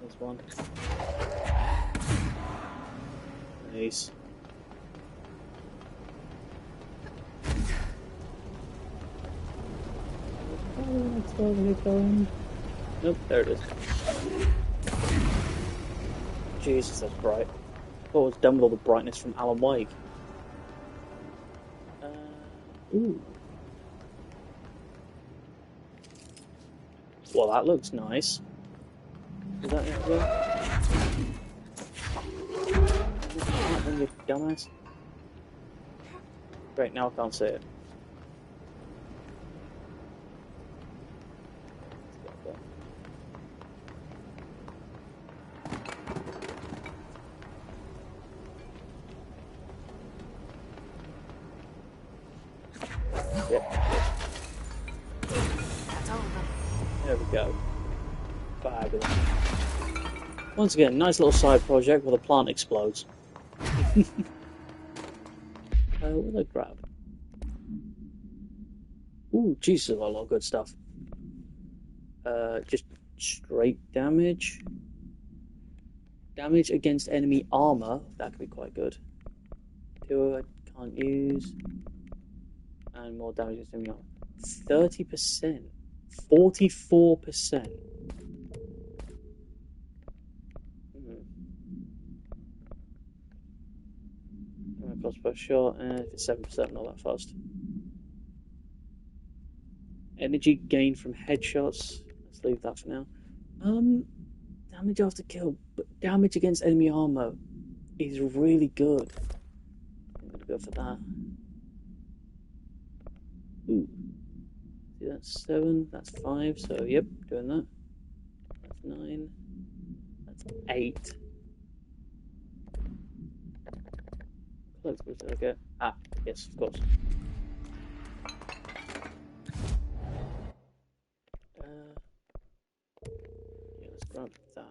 There's one. Nice. Nope, there it is. Jesus, that's bright. Oh, it's done with all the brightness from Alan Wake. Ooh. Well, that looks nice. Is that it as well? You dumbass. Great, now I can't see it. Yep. That's all of them. There we go. Fabulous. Once again, nice little side project where the plant explodes. What did I grab? Ooh, Jesus, a lot of good stuff. Just straight damage. Damage against enemy armor. That could be quite good. Two I can't use. And more damage against enemy armor. 30%. 44%. Crossbow shot, and if it's 7%, not that fast. Energy gain from headshots. Let's leave that for now. Damage after kill, but damage against enemy armor is really good. I'm gonna go for that. Ooh. See, that's 7, that's 5, so yep, doing that. That's 9. That's 8. Collectibles did I get? Ah, yes, of course. Yeah, let's grab that.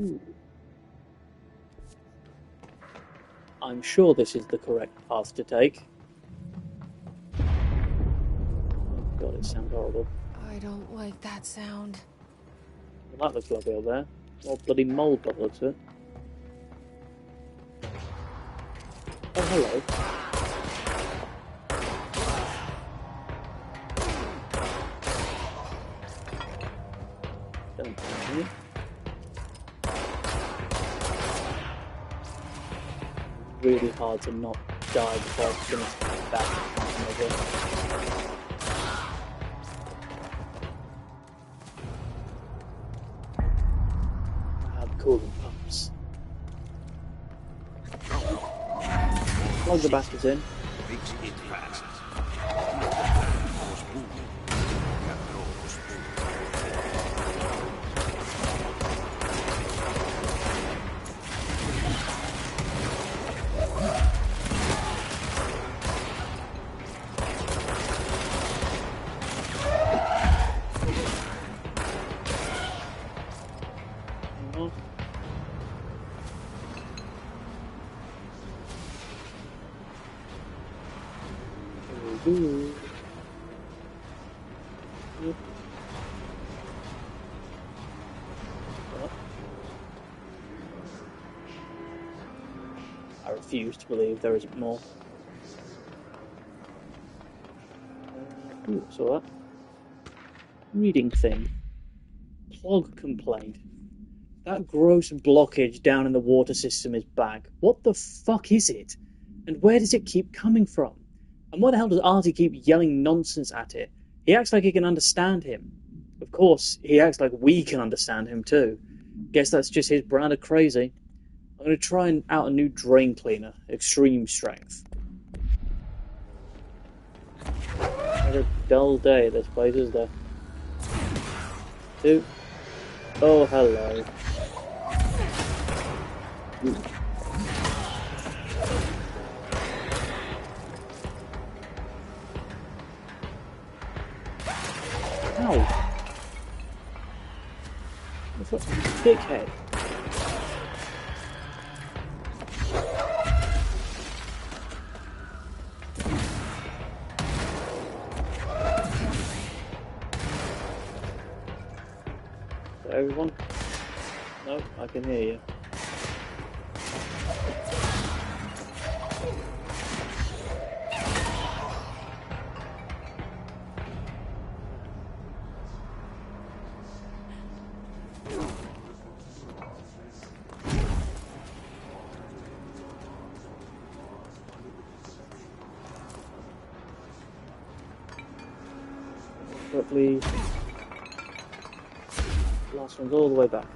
Ooh. I'm sure this is the correct path to take. Oh god, it sounds horrible. I don't like that sound. Well, that looks lovely over there. More bloody mold by the looks of it. Oh, hello. Don't mind me. Really hard to not die before I finish that. I have cooling pumps. Plug the bastards in. Fix it fast. Ooh. Yep. Oh. I refuse to believe there isn't more. Ooh, saw that. Reading thing. Plug complaint. That gross blockage down in the water system is back. What the fuck is it? And where does it keep coming from? And why the hell does Artie keep yelling nonsense at it? He acts like he can understand him. Of course, he acts like we can understand him too. Guess that's just his brand of crazy. I'm going to try out a new drain cleaner. Extreme strength. What a dull day this place is there. 2. Oh, hello. Ooh. Ow! What's that? Dickhead. So everyone? No, I can hear you. Hopefully, last one's all the way back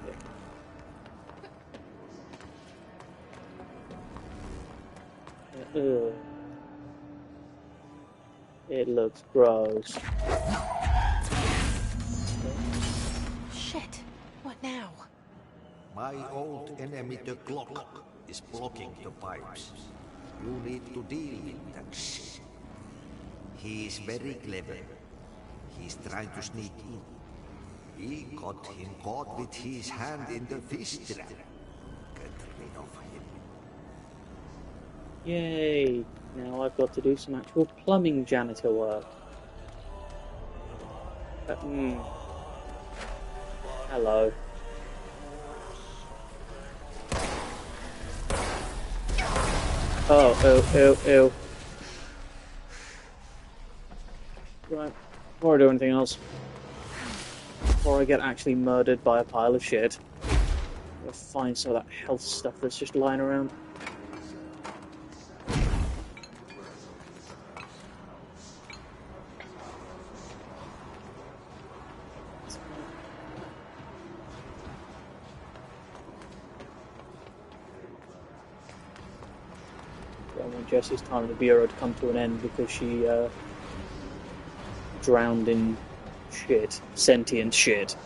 here. Ugh. It looks gross. Shit. My old enemy, the clock, is blocking the pipes. You need to deal with that shit. He is very clever. He's trying to sneak in. We got him caught with his hand in the fish trap. Get rid of him. Yay! Now I've got to do some actual plumbing janitor work. Hello. Oh, ew. Right, before I do anything else, before I get actually murdered by a pile of shit, I'm gonna find some of that health stuff that's just lying around. I want Jessie's time in the bureau to come to an end because she drowned in shit, sentient shit.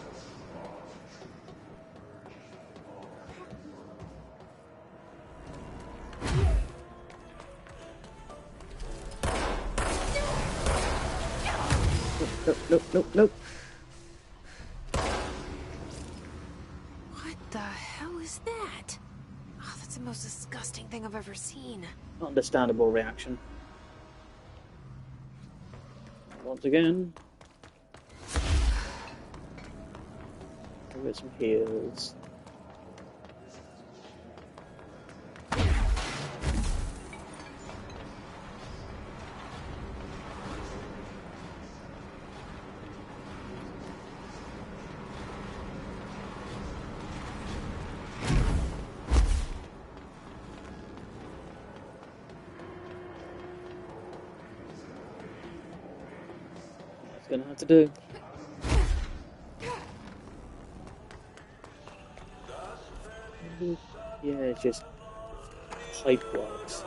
Nope. What the hell is that? Oh, that's the most disgusting thing I've ever seen. Understandable reaction. Once again, we'll get some heals. Gonna have to do. Yeah, it's just pipe works.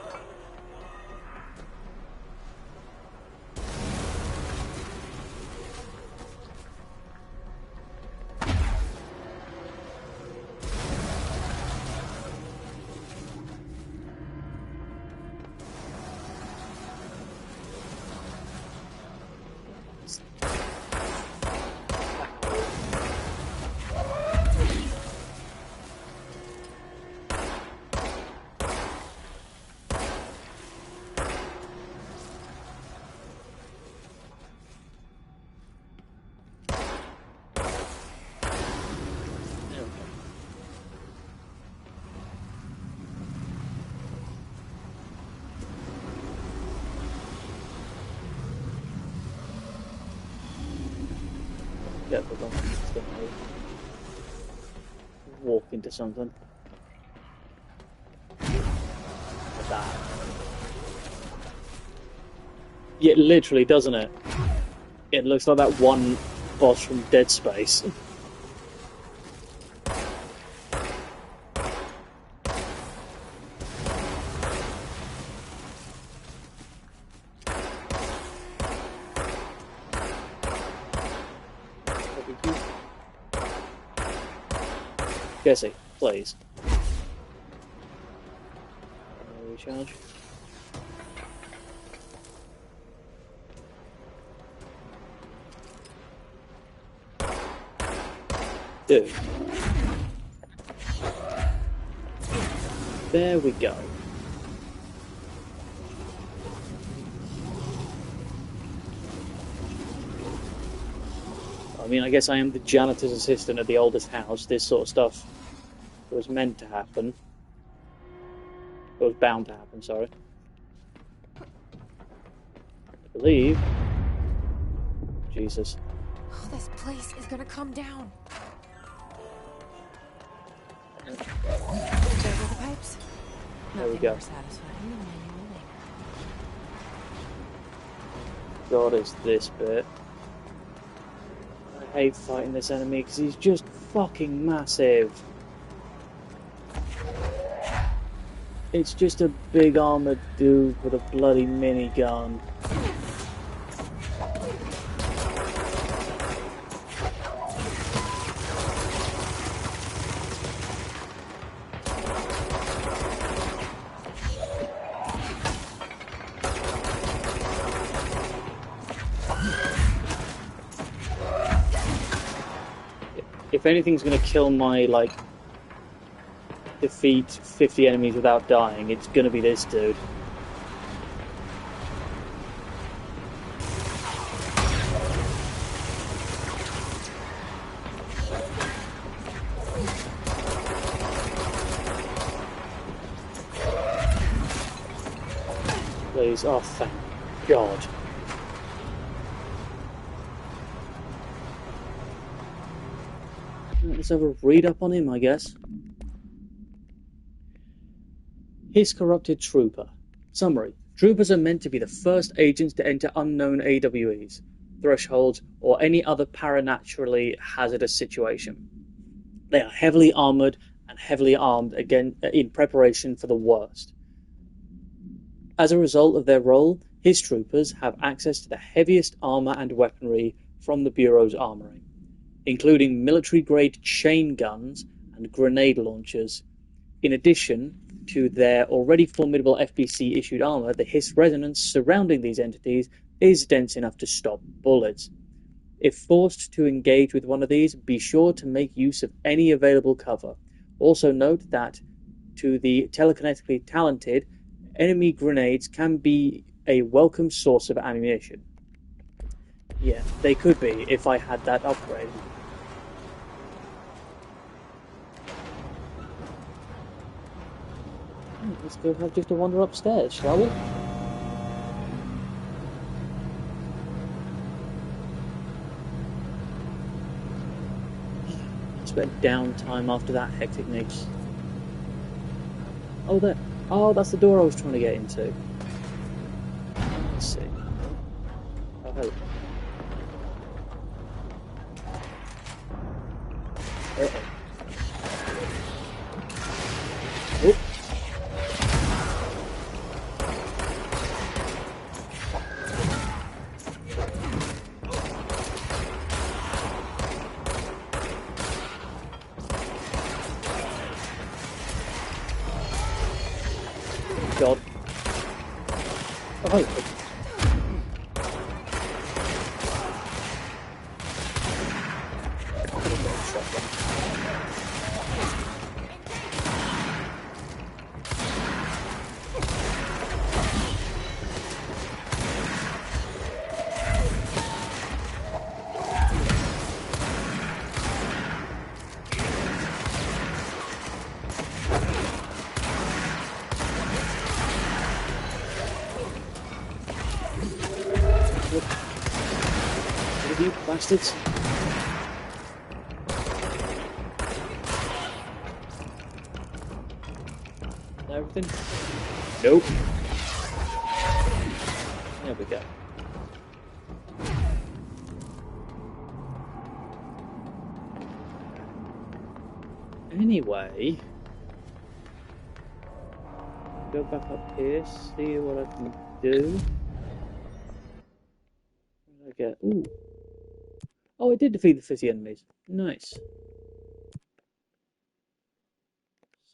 Yeah, but I'm just gonna walk into something. Like that. Yeah, literally, doesn't it? It looks like that one boss from Dead Space. Jesse, please. Recharge. Dude. There we go. I mean, I guess I am the janitor's assistant at the oldest house. This sort of stuff was meant to happen. It was bound to happen, sorry. I believe. Jesus. Oh, this place is gonna come down. There go the pipes. There we go. More satisfying than manual labor. God, it's this bit. I hate fighting this enemy because he's just fucking massive. It's just a big armored dude with a bloody minigun. if anything's going to kill my, like, defeat 50 enemies without dying, it's going to be this dude. Please, oh thank God. Let's have a read up on him, I guess. His corrupted trooper. Summary. Troopers are meant to be the first agents to enter unknown AWEs, thresholds, or any other paranaturally hazardous situation. They are heavily armored and heavily armed again in preparation for the worst. As a result of their role, his troopers have access to the heaviest armor and weaponry from the Bureau's armory, including military-grade chain guns and grenade launchers. In addition to their already formidable FBC-issued armor, the hiss resonance surrounding these entities is dense enough to stop bullets. If forced to engage with one of these, be sure to make use of any available cover. Also note that, to the telekinetically talented, enemy grenades can be a welcome source of ammunition. Yeah, they could be if I had that upgrade. Let's go have just a wander upstairs, shall we? Spent downtime after that hectic mix. Oh, there. Oh, that's the door I was trying to get into. Let's see. Oh, hello. Uh-oh. Oh. God. Oh, you bastards. Everything? Nope. There we go. Anyway, go back up here, see what I can do. What did I get? Ooh. Oh, it did defeat the 50 enemies. Nice.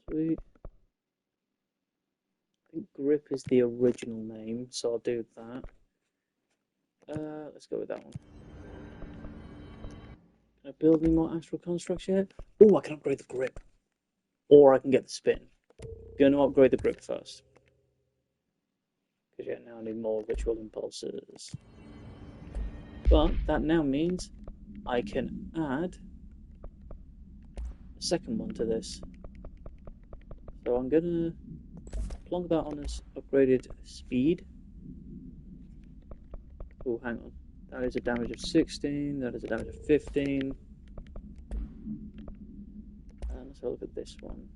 Sweet. I think Grip is the original name, so I'll do that. Let's go with that one. Can I build any more astral constructs yet? Oh, I can upgrade the Grip. Or I can get the Spin. Going to upgrade the Grip first. Because yeah, now I need more Ritual Impulses. But that now means I can add a second one to this. So I'm gonna plonk that on as upgraded speed. Oh, hang on. That is a damage of 16, that is a damage of 15. And let's have a look at this one.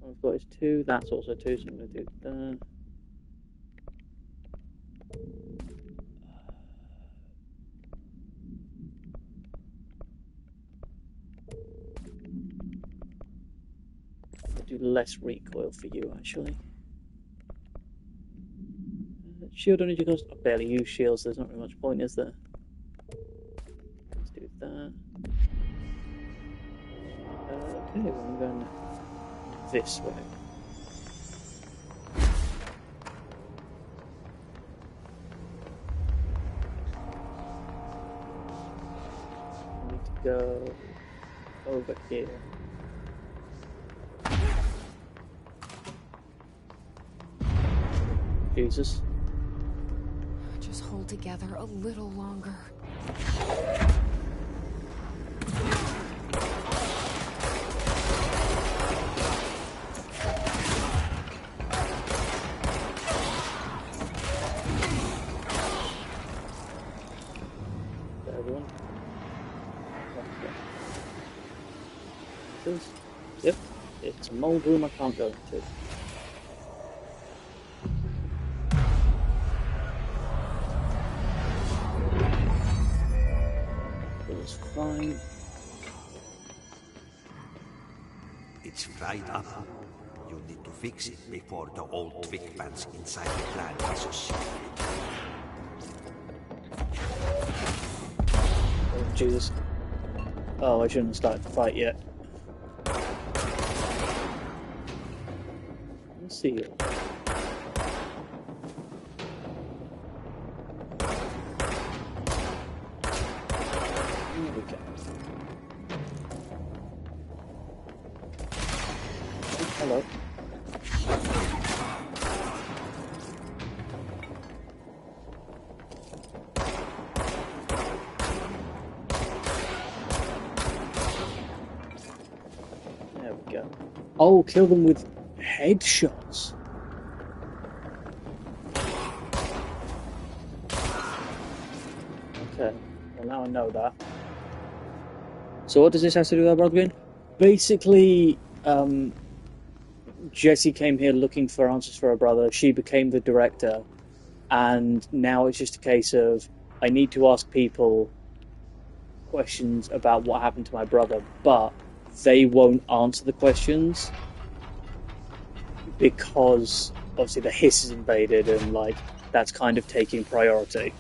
One I've got is 2, that's also 2, so I'm gonna do that. Do less recoil for you, actually. Shield energy cost. I barely use shields, so there's not really much point, is there? Let's do that. Okay, well, I'm going this way. need to go over here. Jesus. Just hold together a little longer. Everyone. This? Yep. It's a mold room I can't go into. It's fine. It's fried up. You need to fix it before the old twig pants inside the plant associate. Oh, Jesus. Oh, I shouldn't have started the fight yet. Let's see. Here we go. Oh, hello. There we go. Oh, kill them with headshots. Okay, well now I know that. So what does this have to do with our brother again? Basically, Jessie came here looking for answers for her brother. She became the director, and now it's just a case of I need to ask people questions about what happened to my brother, but they won't answer the questions because obviously the hiss is invaded, and like that's kind of taking priority.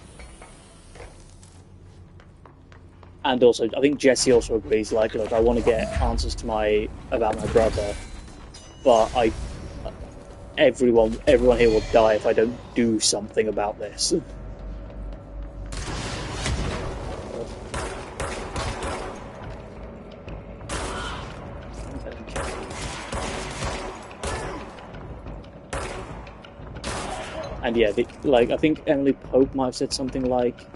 And also, I think Jessie also agrees. Like, look, I want to get answers to about my brother, but everyone here will die if I don't do something about this. And yeah, I think Emily Pope might have said something like,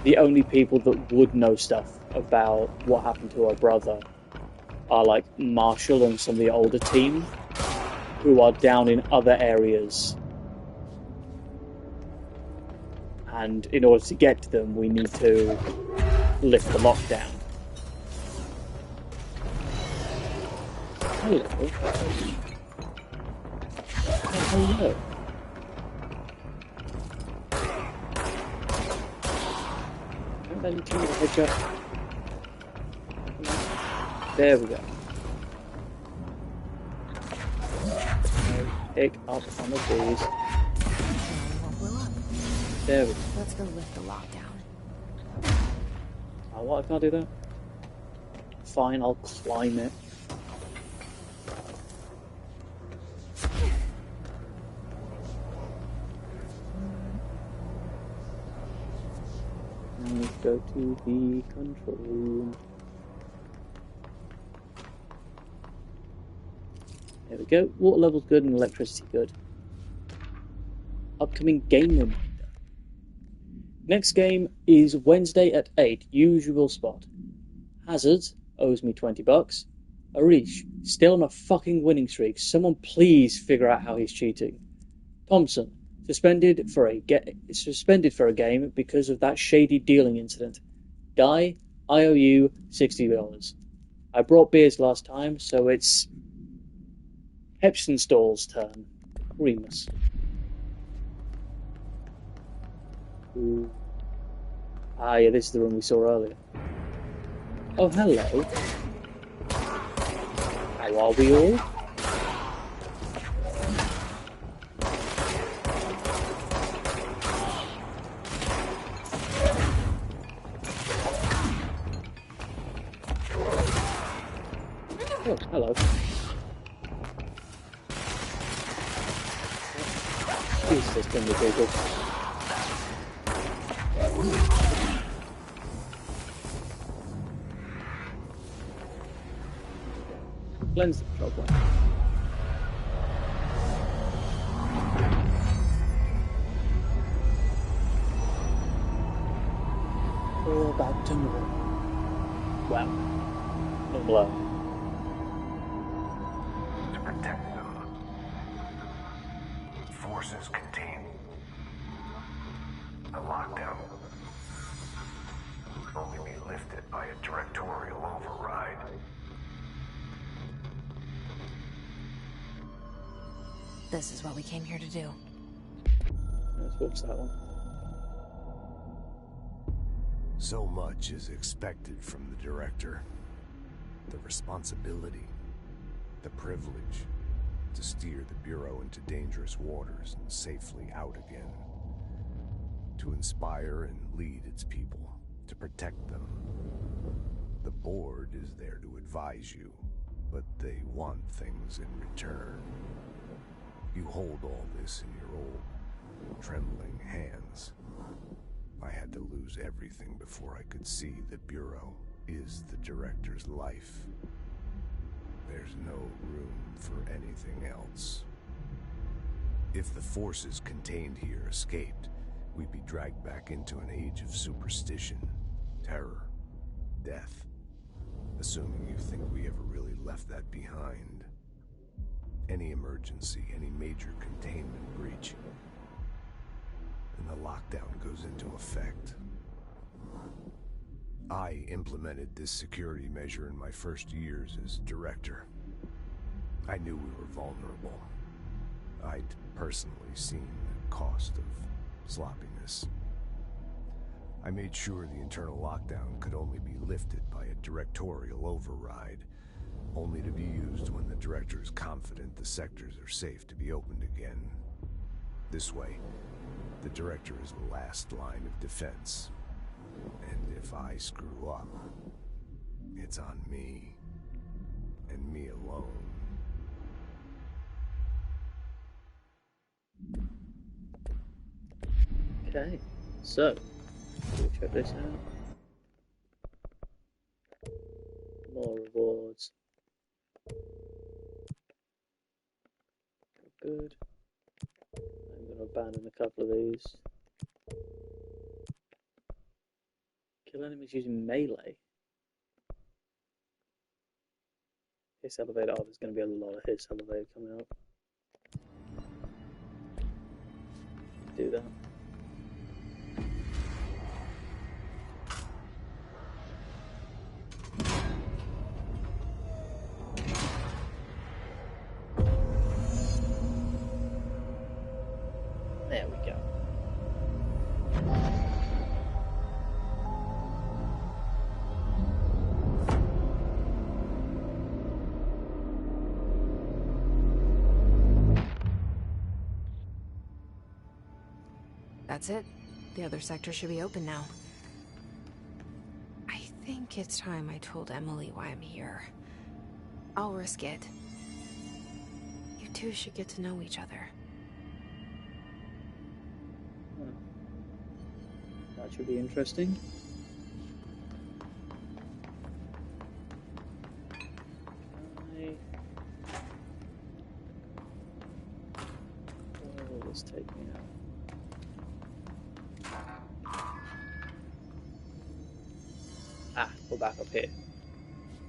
the only people that would know stuff about what happened to her brother are like Marshall and some of the older team who are down in other areas. And in order to get to them, we need to lift the lockdown. Hello. Hello. Then give me the headshot. There we go. Pick up some of these. There we go. Let's go lift the lockdown. Oh, what? I can't do that? Fine, I'll climb it. Now let's go to the control room. There we go. Water level's good and electricity good. Upcoming game reminder. Next game is Wednesday at 8, usual spot. Hazards owes me $20. Arish, still on a fucking winning streak. Someone please figure out how he's cheating. Thompson, suspended for a game because of that shady dealing incident. Guy, I owe you $60. I brought beers last time, so it's Hepstenstall's turn. Remus. Ooh. Ah, yeah, this is the room we saw earlier. Oh, hello. How are we all? Oh, hello. Jesus, there's too many people. Cleanse the control point. We're back to normal. Wow. Normal. To protect them, forces contain a lockdown. Only be lifted by a directorial override. This is what we came here to do. Let's watch that one. So much is expected from the director. The responsibility, the privilege to steer the Bureau into dangerous waters and safely out again. To inspire and lead its people, to protect them. The board is there to advise you, but they want things in return. You hold all this in your old, trembling hands. I had to lose everything before I could see the Bureau is the director's life. There's no room for anything else. If the forces contained here escaped, we'd be dragged back into an age of superstition, terror, death. Assuming you think we ever really left that behind. Any emergency, any major containment breach, and the lockdown goes into effect. I implemented this security measure in my first years as director. I knew we were vulnerable. I'd personally seen the cost of sloppiness. I made sure the internal lockdown could only be lifted by a directorial override, only to be used when the director is confident the sectors are safe to be opened again. This way, the director is the last line of defense. And if I screw up, it's on me, and me alone. Okay, so we'll check this out. More rewards. Good. I'm going to abandon a couple of these. Kill enemies using melee. Hiss elevator. Oh, there's going to be a lot of hiss elevator coming up. Do that. There we go. That's it. The other sector should be open now. I think it's time I told Emily why I'm here. I'll risk it. You two should get to know each other. That should be interesting. Okay. Where will this take me now? Ah, we're back up here.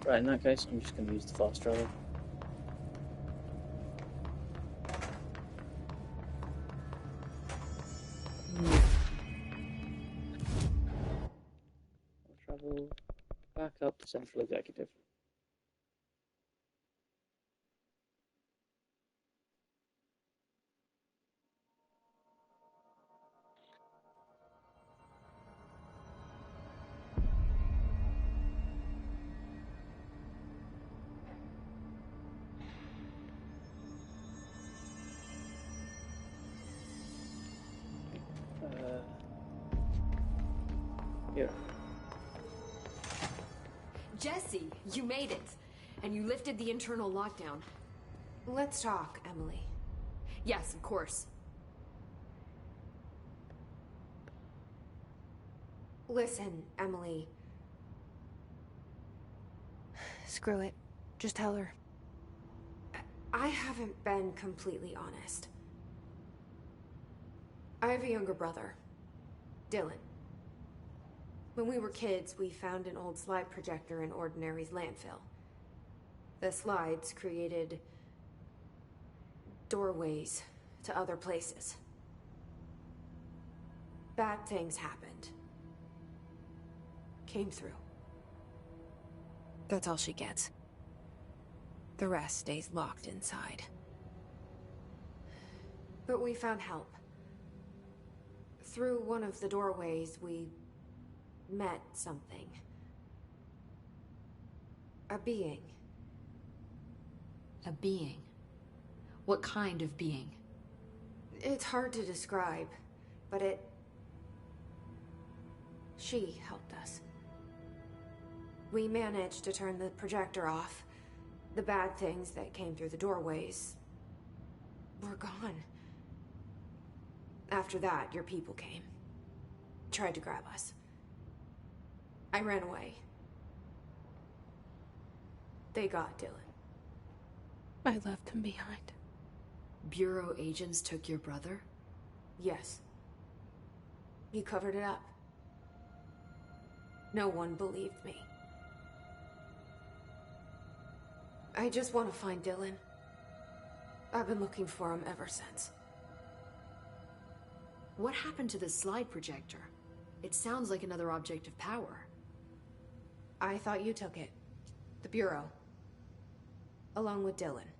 Right, in that case, I'm just going to use the fast travel. I'll travel back up to Central Executive. Here. Jesse, you made it. And you lifted the internal lockdown. Let's talk, Emily. Yes, of course. Listen, Emily. Screw it. Just tell her. I haven't been completely honest. I have a younger brother, Dylan. When we were kids, we found an old slide projector in Ordinary's landfill. The slides created doorways to other places. Bad things happened. Came through. That's all she gets. The rest stays locked inside. But we found help. Through one of the doorways, we met something. A being. A being? What kind of being? It's hard to describe, but she helped us. We managed to turn the projector off. The bad things that came through the doorways were gone. After that, your people came. Tried to grab us. I ran away. They got Dylan. I left him behind. Bureau agents took your brother? Yes. He covered it up. No one believed me. I just want to find Dylan. I've been looking for him ever since. What happened to the slide projector? It sounds like another object of power. I thought you took it. The Bureau. Along with Dylan.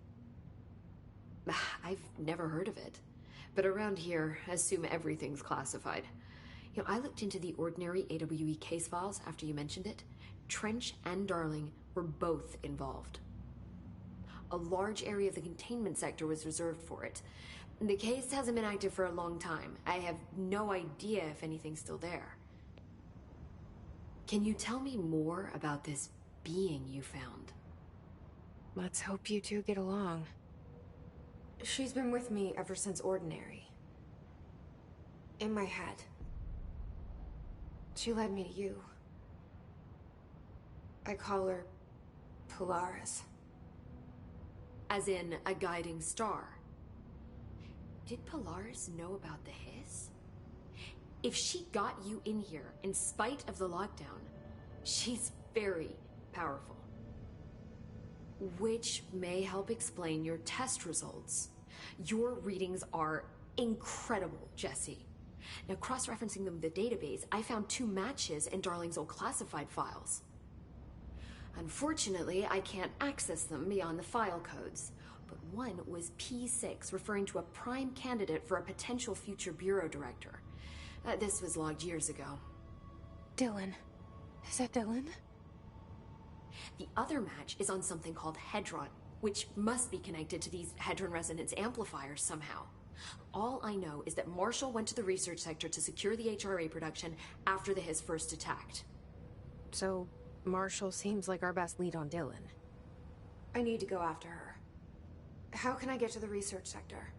I've never heard of it. But around here, assume everything's classified. You know, I looked into the Ordinary AWE case files after you mentioned it. Trench and Darling were both involved. A large area of the containment sector was reserved for it. The case hasn't been active for a long time. I have no idea if anything's still there. Can you tell me more about this being you found? Let's hope you two get along. She's been with me ever since Ordinary. In my head. She led me to you. I call her Polaris. As in a guiding star. Did Polaris know about the hiss? If she got you in here in spite of the lockdown, she's very powerful. Which may help explain your test results. Your readings are incredible, Jesse. Now, cross-referencing them with the database, I found 2 matches in Darling's old classified files. Unfortunately, I can't access them beyond the file codes. But one was P6, referring to a prime candidate for a potential future bureau director. This was logged years ago. Dylan. Is that Dylan? The other match is on something called Hedron, which must be connected to these Hedron resonance amplifiers somehow. All I know is that Marshall went to the research sector to secure the HRA production after the Hiss first attacked. So, Marshall seems like our best lead on Dylan. I need to go after her. How can I get to the research sector?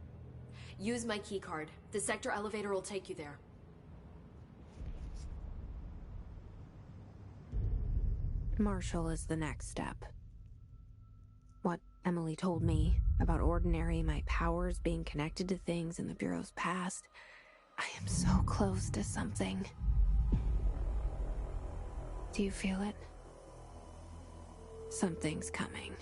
Use my keycard. The sector elevator will take you there. Marshall is the next step. What Emily told me about Ordinary, my powers being connected to things in the Bureau's past. I am so close to something. Do you feel it? Something's coming.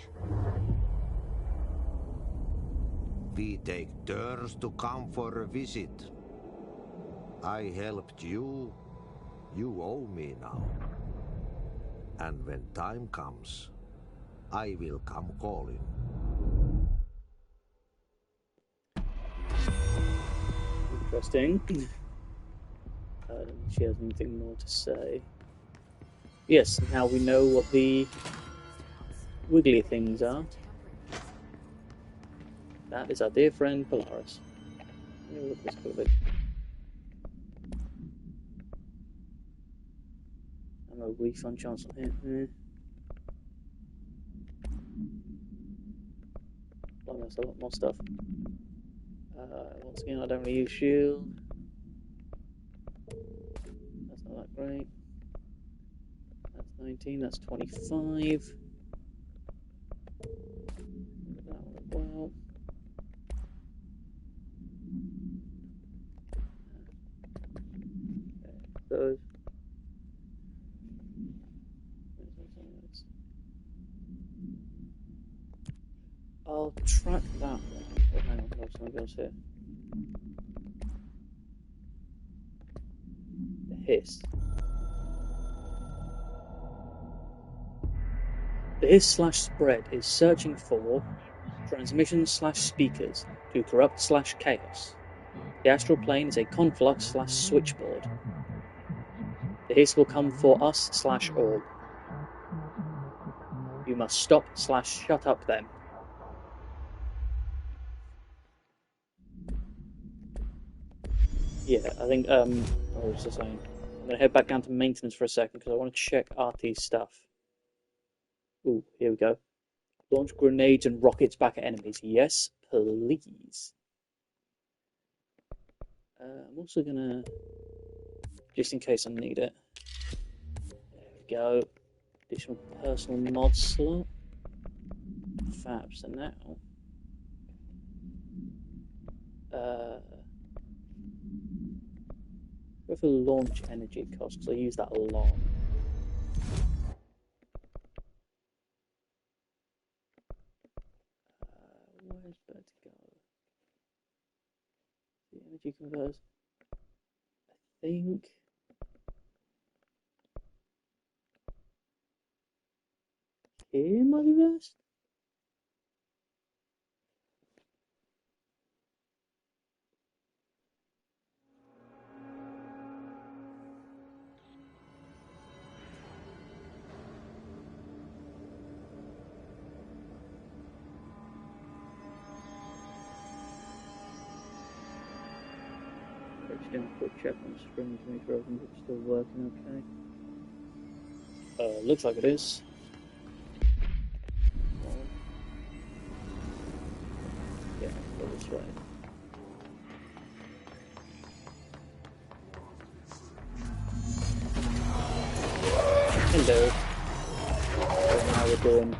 We take turns to come for a visit. I helped you. You owe me now. And when time comes, I will come calling. Interesting. I don't think she has anything more to say. Yes, now we know what the wiggly things are. That is our dear friend Polaris. Let me look at this a little bit. I'm a refund chance on here. Oh, that's a lot more stuff. Once again, I don't really use shield. That's not that great. That's 19, that's 25. well. Those. I'll track that one. Oh, hang on, there's something else here. The hiss. The hiss/spread is searching for transmission/speakers to corrupt/chaos. The astral plane is a conflux/switchboard. The hiss will come for us/all. You must stop/shut up them. Yeah, I think, what was I saying? I'm going to head back down to maintenance for a second because I want to check RT's stuff. Ooh, here we go. Launch grenades and rockets back at enemies. Yes, please. I'm also going to, just in case I need it. There we go. Additional personal mod slot. Fab, so now. Go for launch energy cost because I use that a lot. Where's that to go? The energy converters. I think. Here might be best. Just doing a quick check on the screen to make sure everything's still working okay. Looks like it is. Yeah, go this way. Hello. So now we're doing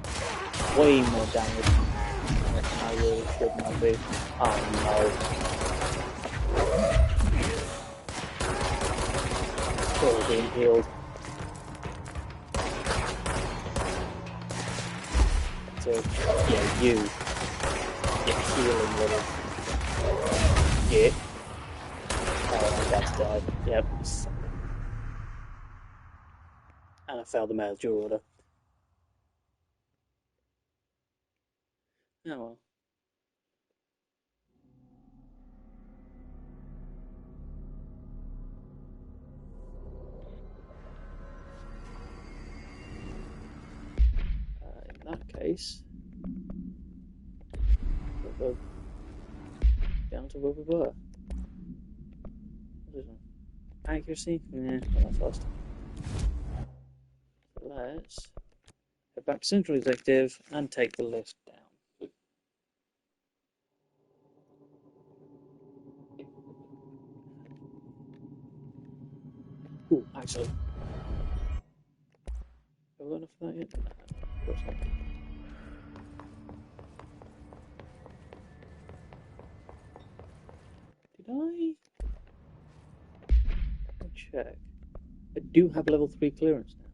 way more damage than I really should not be. Oh no. Still being healed. So, yeah, you. You're healing little. Yeah. Oh, I'm about to die. Yep. And I failed the mail due order. Oh well. In that case, we'll go down to where we were. What is it? Accuracy? Nah, not that fast. So let's head back to Central Executive and take the list down. Ooh, actually. Have we got enough of that yet? No, of course not. Did I'll check. I do have level 3 clearance now.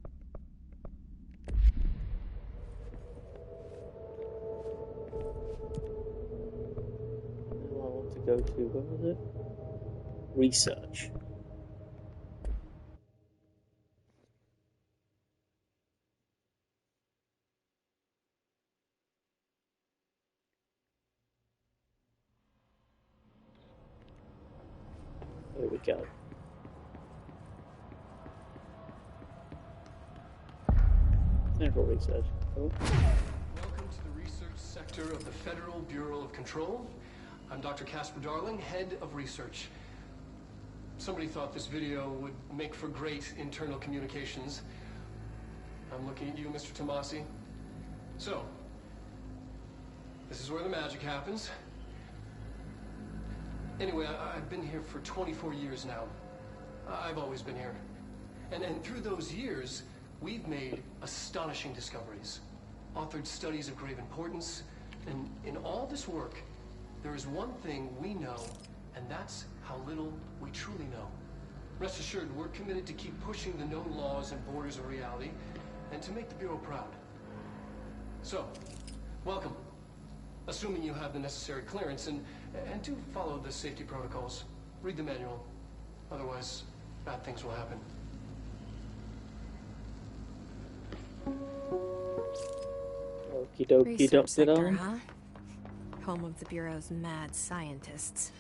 Now I want to go to, where was it? Research. There we go. Central Research. Oh. Welcome to the research sector of the Federal Bureau of Control. I'm Dr. Casper Darling, head of research. Somebody thought this video would make for great internal communications. I'm looking at you, Mr. Tomasi. So, this is where the magic happens. Anyway, I've been here for 24 years now. I've always been here. And through those years, we've made astonishing discoveries, authored studies of grave importance, And in all this work, there is one thing we know, and that's how little we truly know. Rest assured, we're committed to keep pushing the known laws and borders of reality, and to make the Bureau proud. So, welcome. Assuming you have the necessary clearance, and do follow the safety protocols. Read the manual. Otherwise, bad things will happen. Okie dokie, Research Dr. sector, Darling. huh? Home of the Bureau's mad scientists.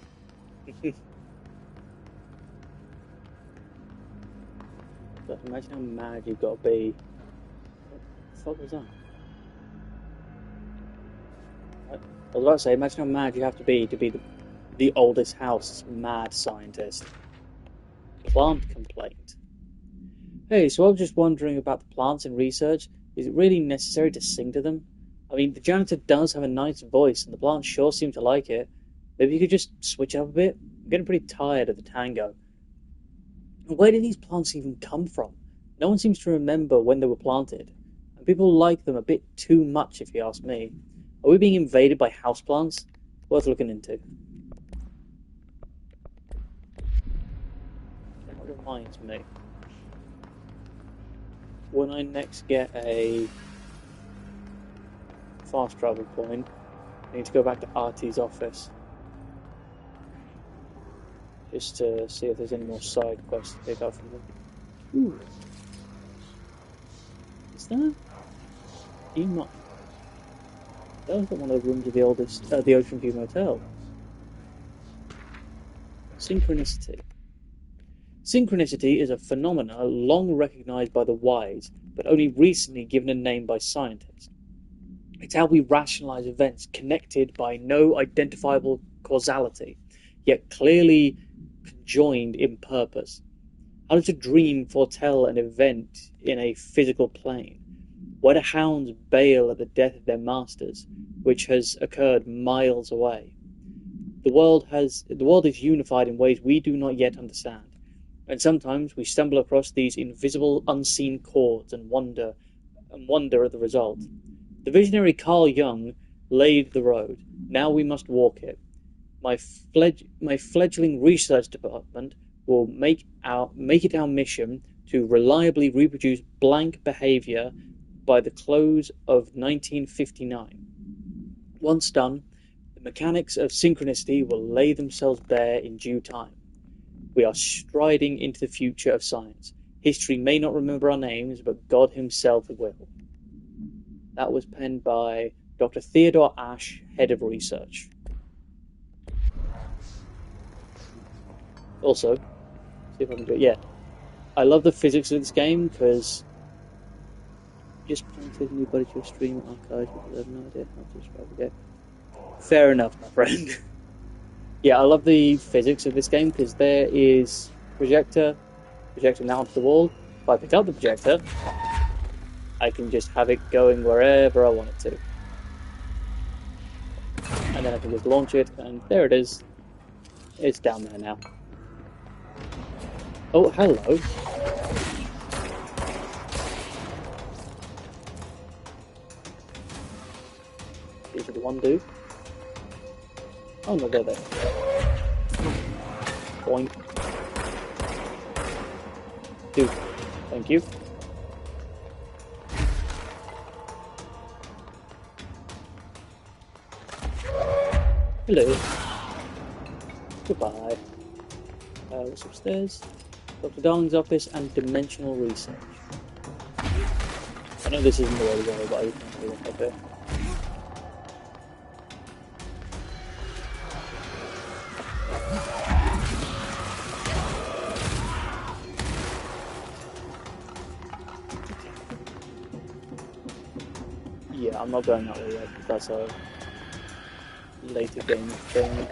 But imagine how mad you've got to be. What the fuck was that? I was about to say, imagine how mad you have to be the oldest house mad scientist. Plant complaint. Hey, so I was just wondering about the plants in research. Is it really necessary to sing to them? I mean, the janitor does have a nice voice, and the plants sure seem to like it. Maybe you could just switch up a bit? I'm getting pretty tired of the tango. Where did these plants even come from? No one seems to remember when they were planted, and people like them a bit too much, if you ask me. Are we being invaded by houseplants? Worth looking into. That reminds me. When I next get a fast travel point, I need to go back to Artie's office. Just to see if there's any more side quests to pick up from them. Ooh. Is that? You not? That was one of the rooms of the Ocean View Motel. Synchronicity. Synchronicity is a phenomena long recognized by the wise, but only recently given a name by scientists. It's how we rationalize events connected by no identifiable causality, yet clearly conjoined in purpose. How does a dream foretell an event in a physical plane? Why do hounds bail at the death of their masters, which has occurred miles away? The world is unified in ways we do not yet understand, and sometimes we stumble across these invisible, unseen chords and wonder at the result. The visionary Carl Jung laid the road. Now we must walk it. My fledgling research department will make it our mission to reliably reproduce blank behavior by the close of 1959. Once done, the mechanics of synchronicity will lay themselves bare in due time. We are striding into the future of science. History may not remember our names, but God himself will. That was penned by Dr. Theodore Ash, Head of Research. Also, see if I can do it. Yeah, I love the physics of this game because just planted anybody to your stream archive because I have no idea how to describe it. Fair enough, my friend. Yeah, I love the physics of this game because there is projecting that onto the wall. If I pick up the projector, I can just have it going wherever I want it to. And then I can just launch it, and there it is. It's down there now. Oh, hello. These are the one dude. Oh no, they're there. Boink. Dude, thank you. Hello. Goodbye. What's upstairs? Dr. Darling's office and dimensional research. I know this isn't the way to go, but I can't really look up here. Yeah, I'm not going that way yet, because that's a later game thing.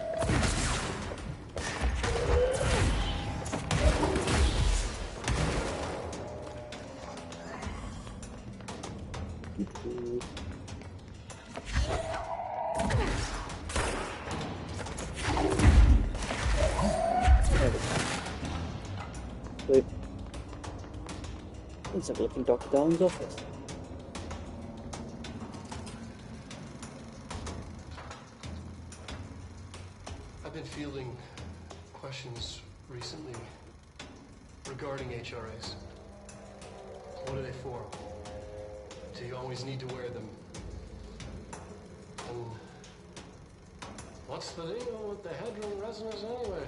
Wait. Let's have a look in Dr. Darling's office. fielding questions recently regarding HRAs. What are they for? Do you always need to wear them? And what's the deal with the headroom resonance anyway?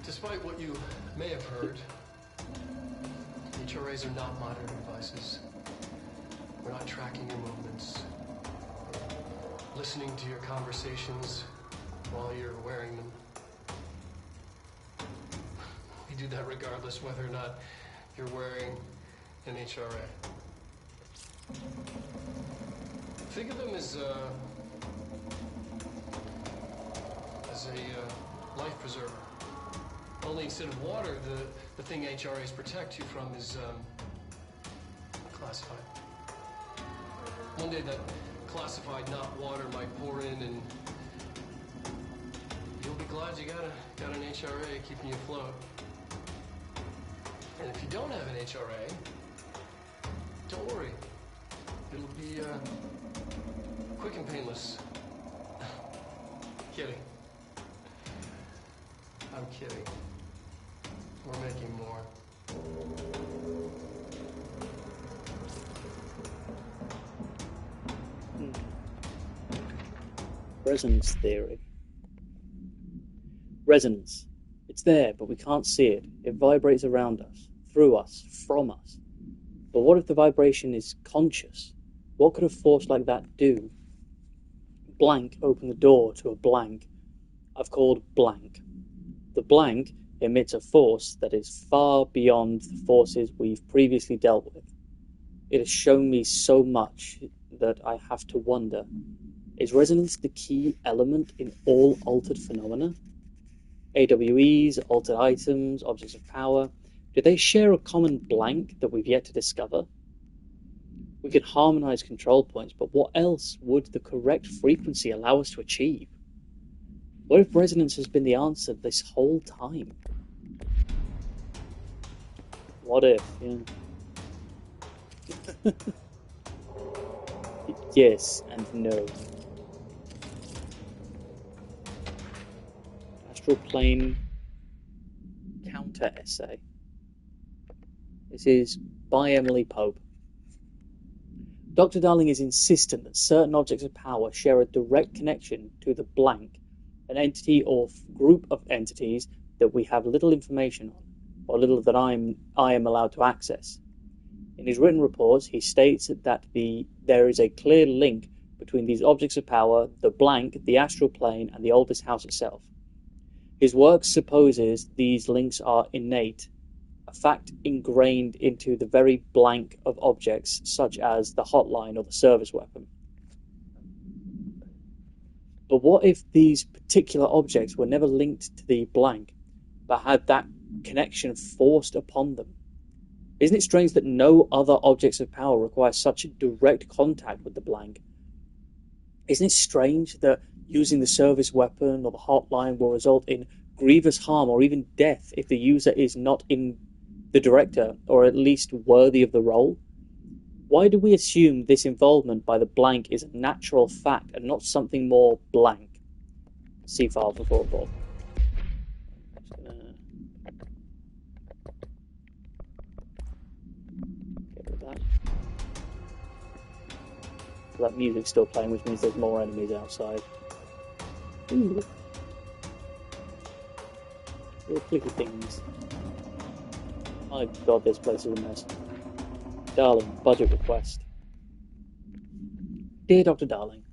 Despite what you may have heard, HRAs are not monitoring devices. We're not tracking your movements, listening to your conversations while you're wearing them. We do that regardless whether or not you're wearing an HRA. Think of them as a life preserver. Only instead of water, the thing HRAs protect you from is classified. One day that classified, not water, might pour in, and you'll be glad you got an HRA keeping you afloat. And if you don't have an HRA, don't worry. It'll be quick and painless. Kidding. I'm kidding. We're making more. Resonance theory. Resonance. It's there, but we can't see it. It vibrates around us, through us, from us. But what if the vibration is conscious? What could a force like that do? Blank opened the door to a blank I've called blank. The blank emits a force that is far beyond the forces we've previously dealt with. It has shown me so much that I have to wonder, is resonance the key element in all altered phenomena? AWEs, altered items, objects of power, do they share a common blank that we've yet to discover? We can harmonize control points, but what else would the correct frequency allow us to achieve? What if resonance has been the answer this whole time? What if, yeah. Yes and no. Astral Plane Counter Essay. This is by Emily Pope. Dr. Darling is insistent that certain objects of power share a direct connection to the blank, an entity or group of entities that we have little information on, or little that I am allowed to access. In his written reports, he states that there is a clear link between these objects of power, the blank, the astral plane, and the oldest house itself. His work supposes these links are innate, a fact ingrained into the very blank of objects, such as the hotline or the service weapon. But what if these particular objects were never linked to the blank, but had that connection forced upon them? Isn't it strange that no other objects of power require such direct contact with the blank? Isn't it strange that using the service weapon or the hotline will result in grievous harm or even death if the user is not in the director, or at least worthy of the role? Why do we assume this involvement by the blank is a natural fact and not something more blank? See file for protocol. Get rid of that. That music's still playing, which means there's more enemies outside. Ooh. Little clicky things. My god, this place is a mess. Darling, budget request. Dear Dr. Darling,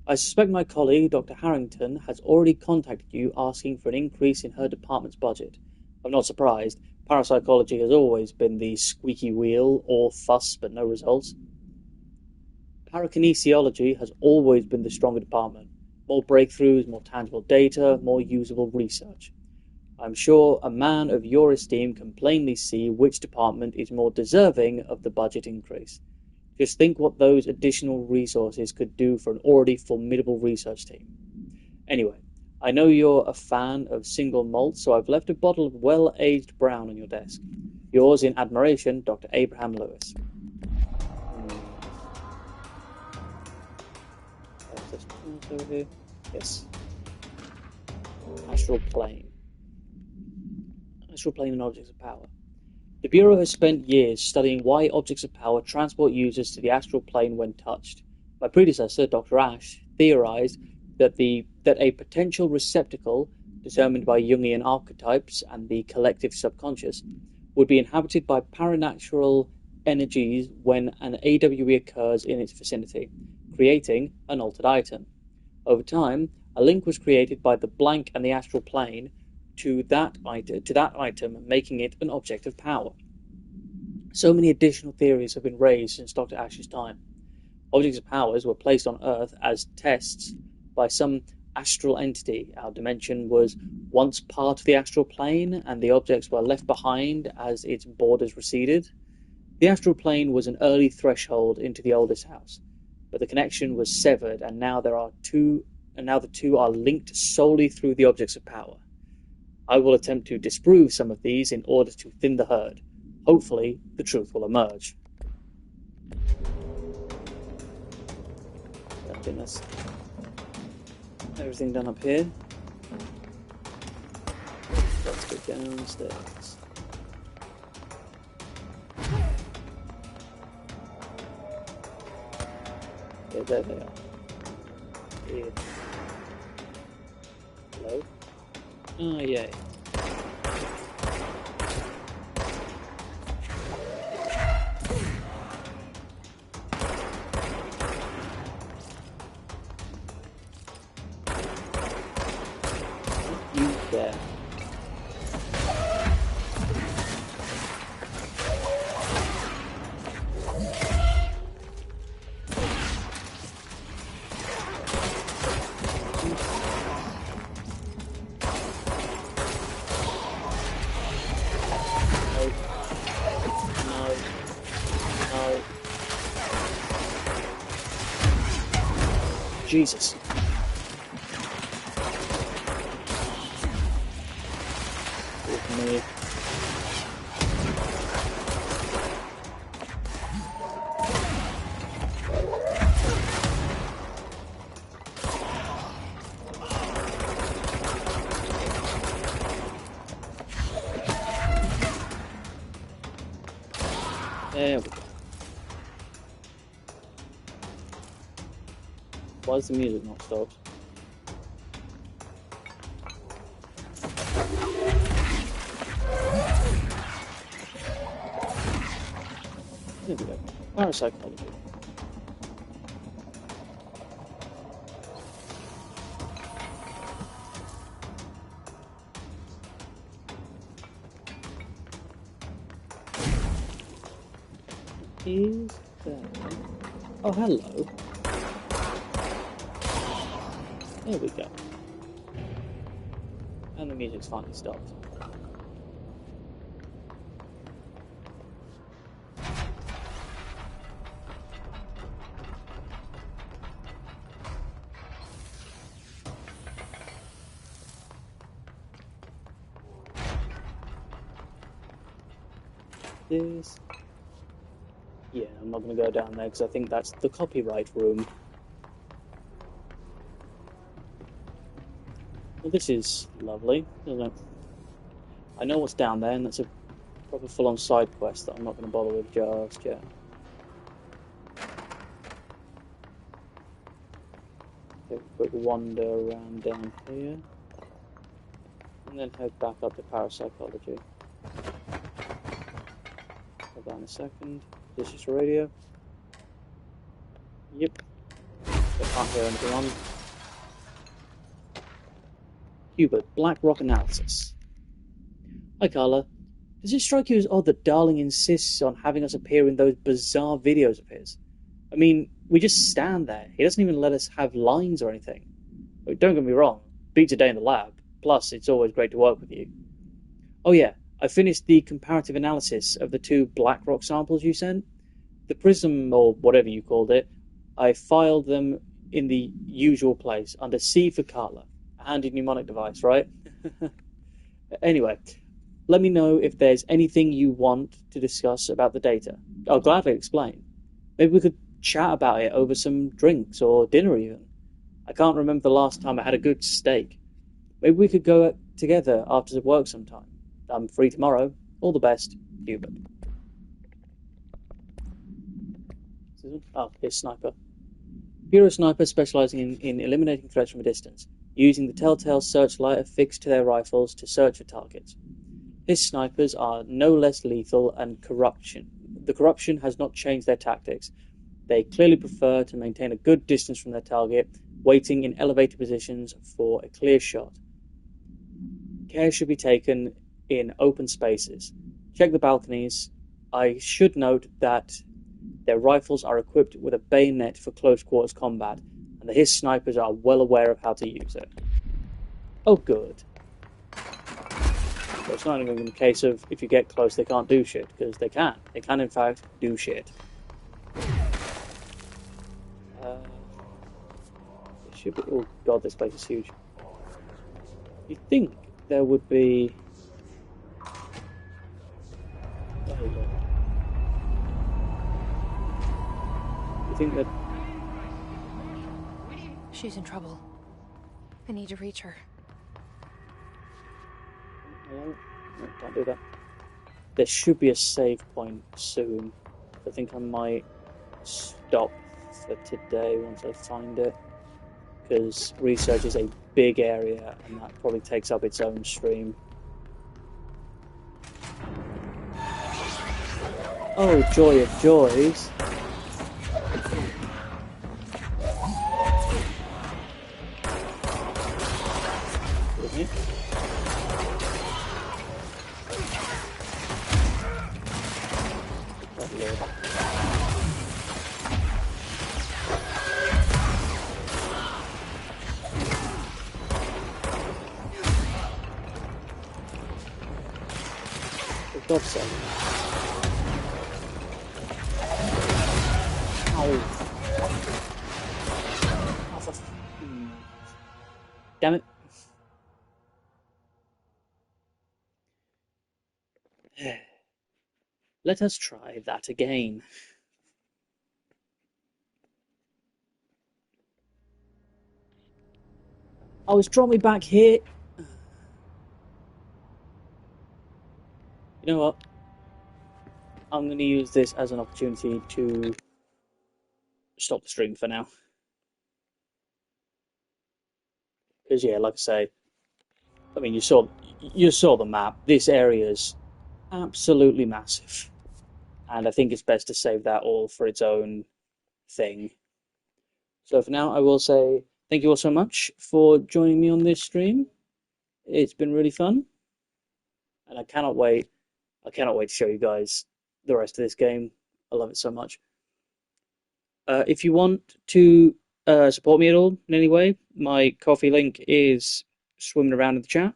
I suspect my colleague, Dr. Harrington, has already contacted you asking for an increase in her department's budget. I'm not surprised. Parapsychology has always been the squeaky wheel, all fuss but no results. Parakinesiology has always been the stronger department. More breakthroughs, more tangible data, more usable research. I'm sure a man of your esteem can plainly see which department is more deserving of the budget increase. Just think what those additional resources could do for an already formidable research team. Anyway, I know you're a fan of single malt, so I've left a bottle of well-aged brown on your desk. Yours in admiration, Dr. Abraham Lewis. Over here. Yes. Astral plane. Astral plane and objects of power. The Bureau has spent years studying why objects of power transport users to the astral plane when touched. My predecessor, Dr. Ash, theorized that a potential receptacle, determined by Jungian archetypes and the collective subconscious, would be inhabited by paranatural energies when an AWE occurs in its vicinity, creating an altered item. Over time, a link was created by the blank and the astral plane to that item, making it an object of power. So many additional theories have been raised since Dr. Ash's time. Objects of powers were placed on Earth as tests by some astral entity. Our dimension was once part of the astral plane, and the objects were left behind as its borders receded. The astral plane was an early threshold into the oldest house, but the connection was severed, and now the two are linked solely through the objects of power. I will attempt to disprove some of these in order to thin the herd. Hopefully, the truth will emerge. I think that's everything done up here. Let's go downstairs. Yeah, there they are. Here. Hello? Oh, yay. You there. Jesus. With me. There we go. Why is the music not stopped? There we go. Parapsychology. Is there? Oh, hello. There we go. And the music's finally stopped. This. Yeah, I'm not going to go down there because I think that's the copyright room. Well, this is lovely, isn't it? I know what's down there, and that's a proper full-on side quest that I'm not going to bother with just yet. Take a quick wander around down here, and then head back up to parapsychology. Hold on a second. Is this just a radio? Yep. I can't hear anything on. Hubert, Black Rock Analysis. Hi Carla. Does it strike you as odd that Darling insists on having us appear in those bizarre videos of his? I mean, we just stand there. He doesn't even let us have lines or anything. Don't get me wrong. Beats a day in the lab. Plus, it's always great to work with you. Oh yeah, I finished the comparative analysis of the 2 Black Rock samples you sent. The prism, or whatever you called it, I filed them in the usual place, under C for Carla. A handy mnemonic device, right? Anyway, let me know if there's anything you want to discuss about the data. I'll gladly explain. Maybe we could chat about it over some drinks or dinner even. I can't remember the last time I had a good steak. Maybe we could go together after work sometime. I'm free tomorrow. All the best, Hubert. Oh, here's Sniper. Hero Sniper specializing in eliminating threats from a distance, using the telltale searchlight affixed to their rifles to search for targets. His snipers are no less lethal and the corruption has not changed their tactics. They clearly prefer to maintain a good distance from their target, waiting in elevated positions for a clear shot. Care should be taken in open spaces. Check the balconies. I should note that their rifles are equipped with a bayonet for close quarters combat, and that his snipers are well aware of how to use it. Oh, good. So it's not even a case of if you get close they can't do shit, because they can. They can, in fact, do shit. It should be... Oh, God, this place is huge. You'd think there would be... There we go. You think that... She's in trouble. I need to reach her. No, can't do that. There should be a save point soon. I think I might stop for today once I find it. Because research is a big area and that probably takes up its own stream. Oh, joy of joys. Isn't it? For God's sake. Ow. Damn it. Let us try that again. Oh, it's drawn me back here. You know what? I'm going to use this as an opportunity to stop the stream for now. Because, yeah, like I say, I mean, you saw the map. This area is absolutely massive. And I think it's best to save that all for its own thing. So for now, I will say thank you all so much for joining me on this stream. It's been really fun. And I cannot wait to show you guys the rest of this game. I love it so much. If you want to support me at all in any way, my coffee link is swimming around in the chat.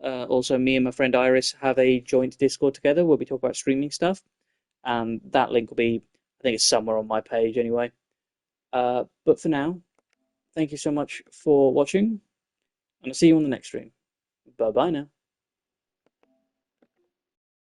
Also, me and my friend Iris have a joint Discord together where we talk about streaming stuff. And that link will be, I think it's somewhere on my page anyway. But for now, thank you so much for watching. And I'll see you on the next stream. Bye-bye now.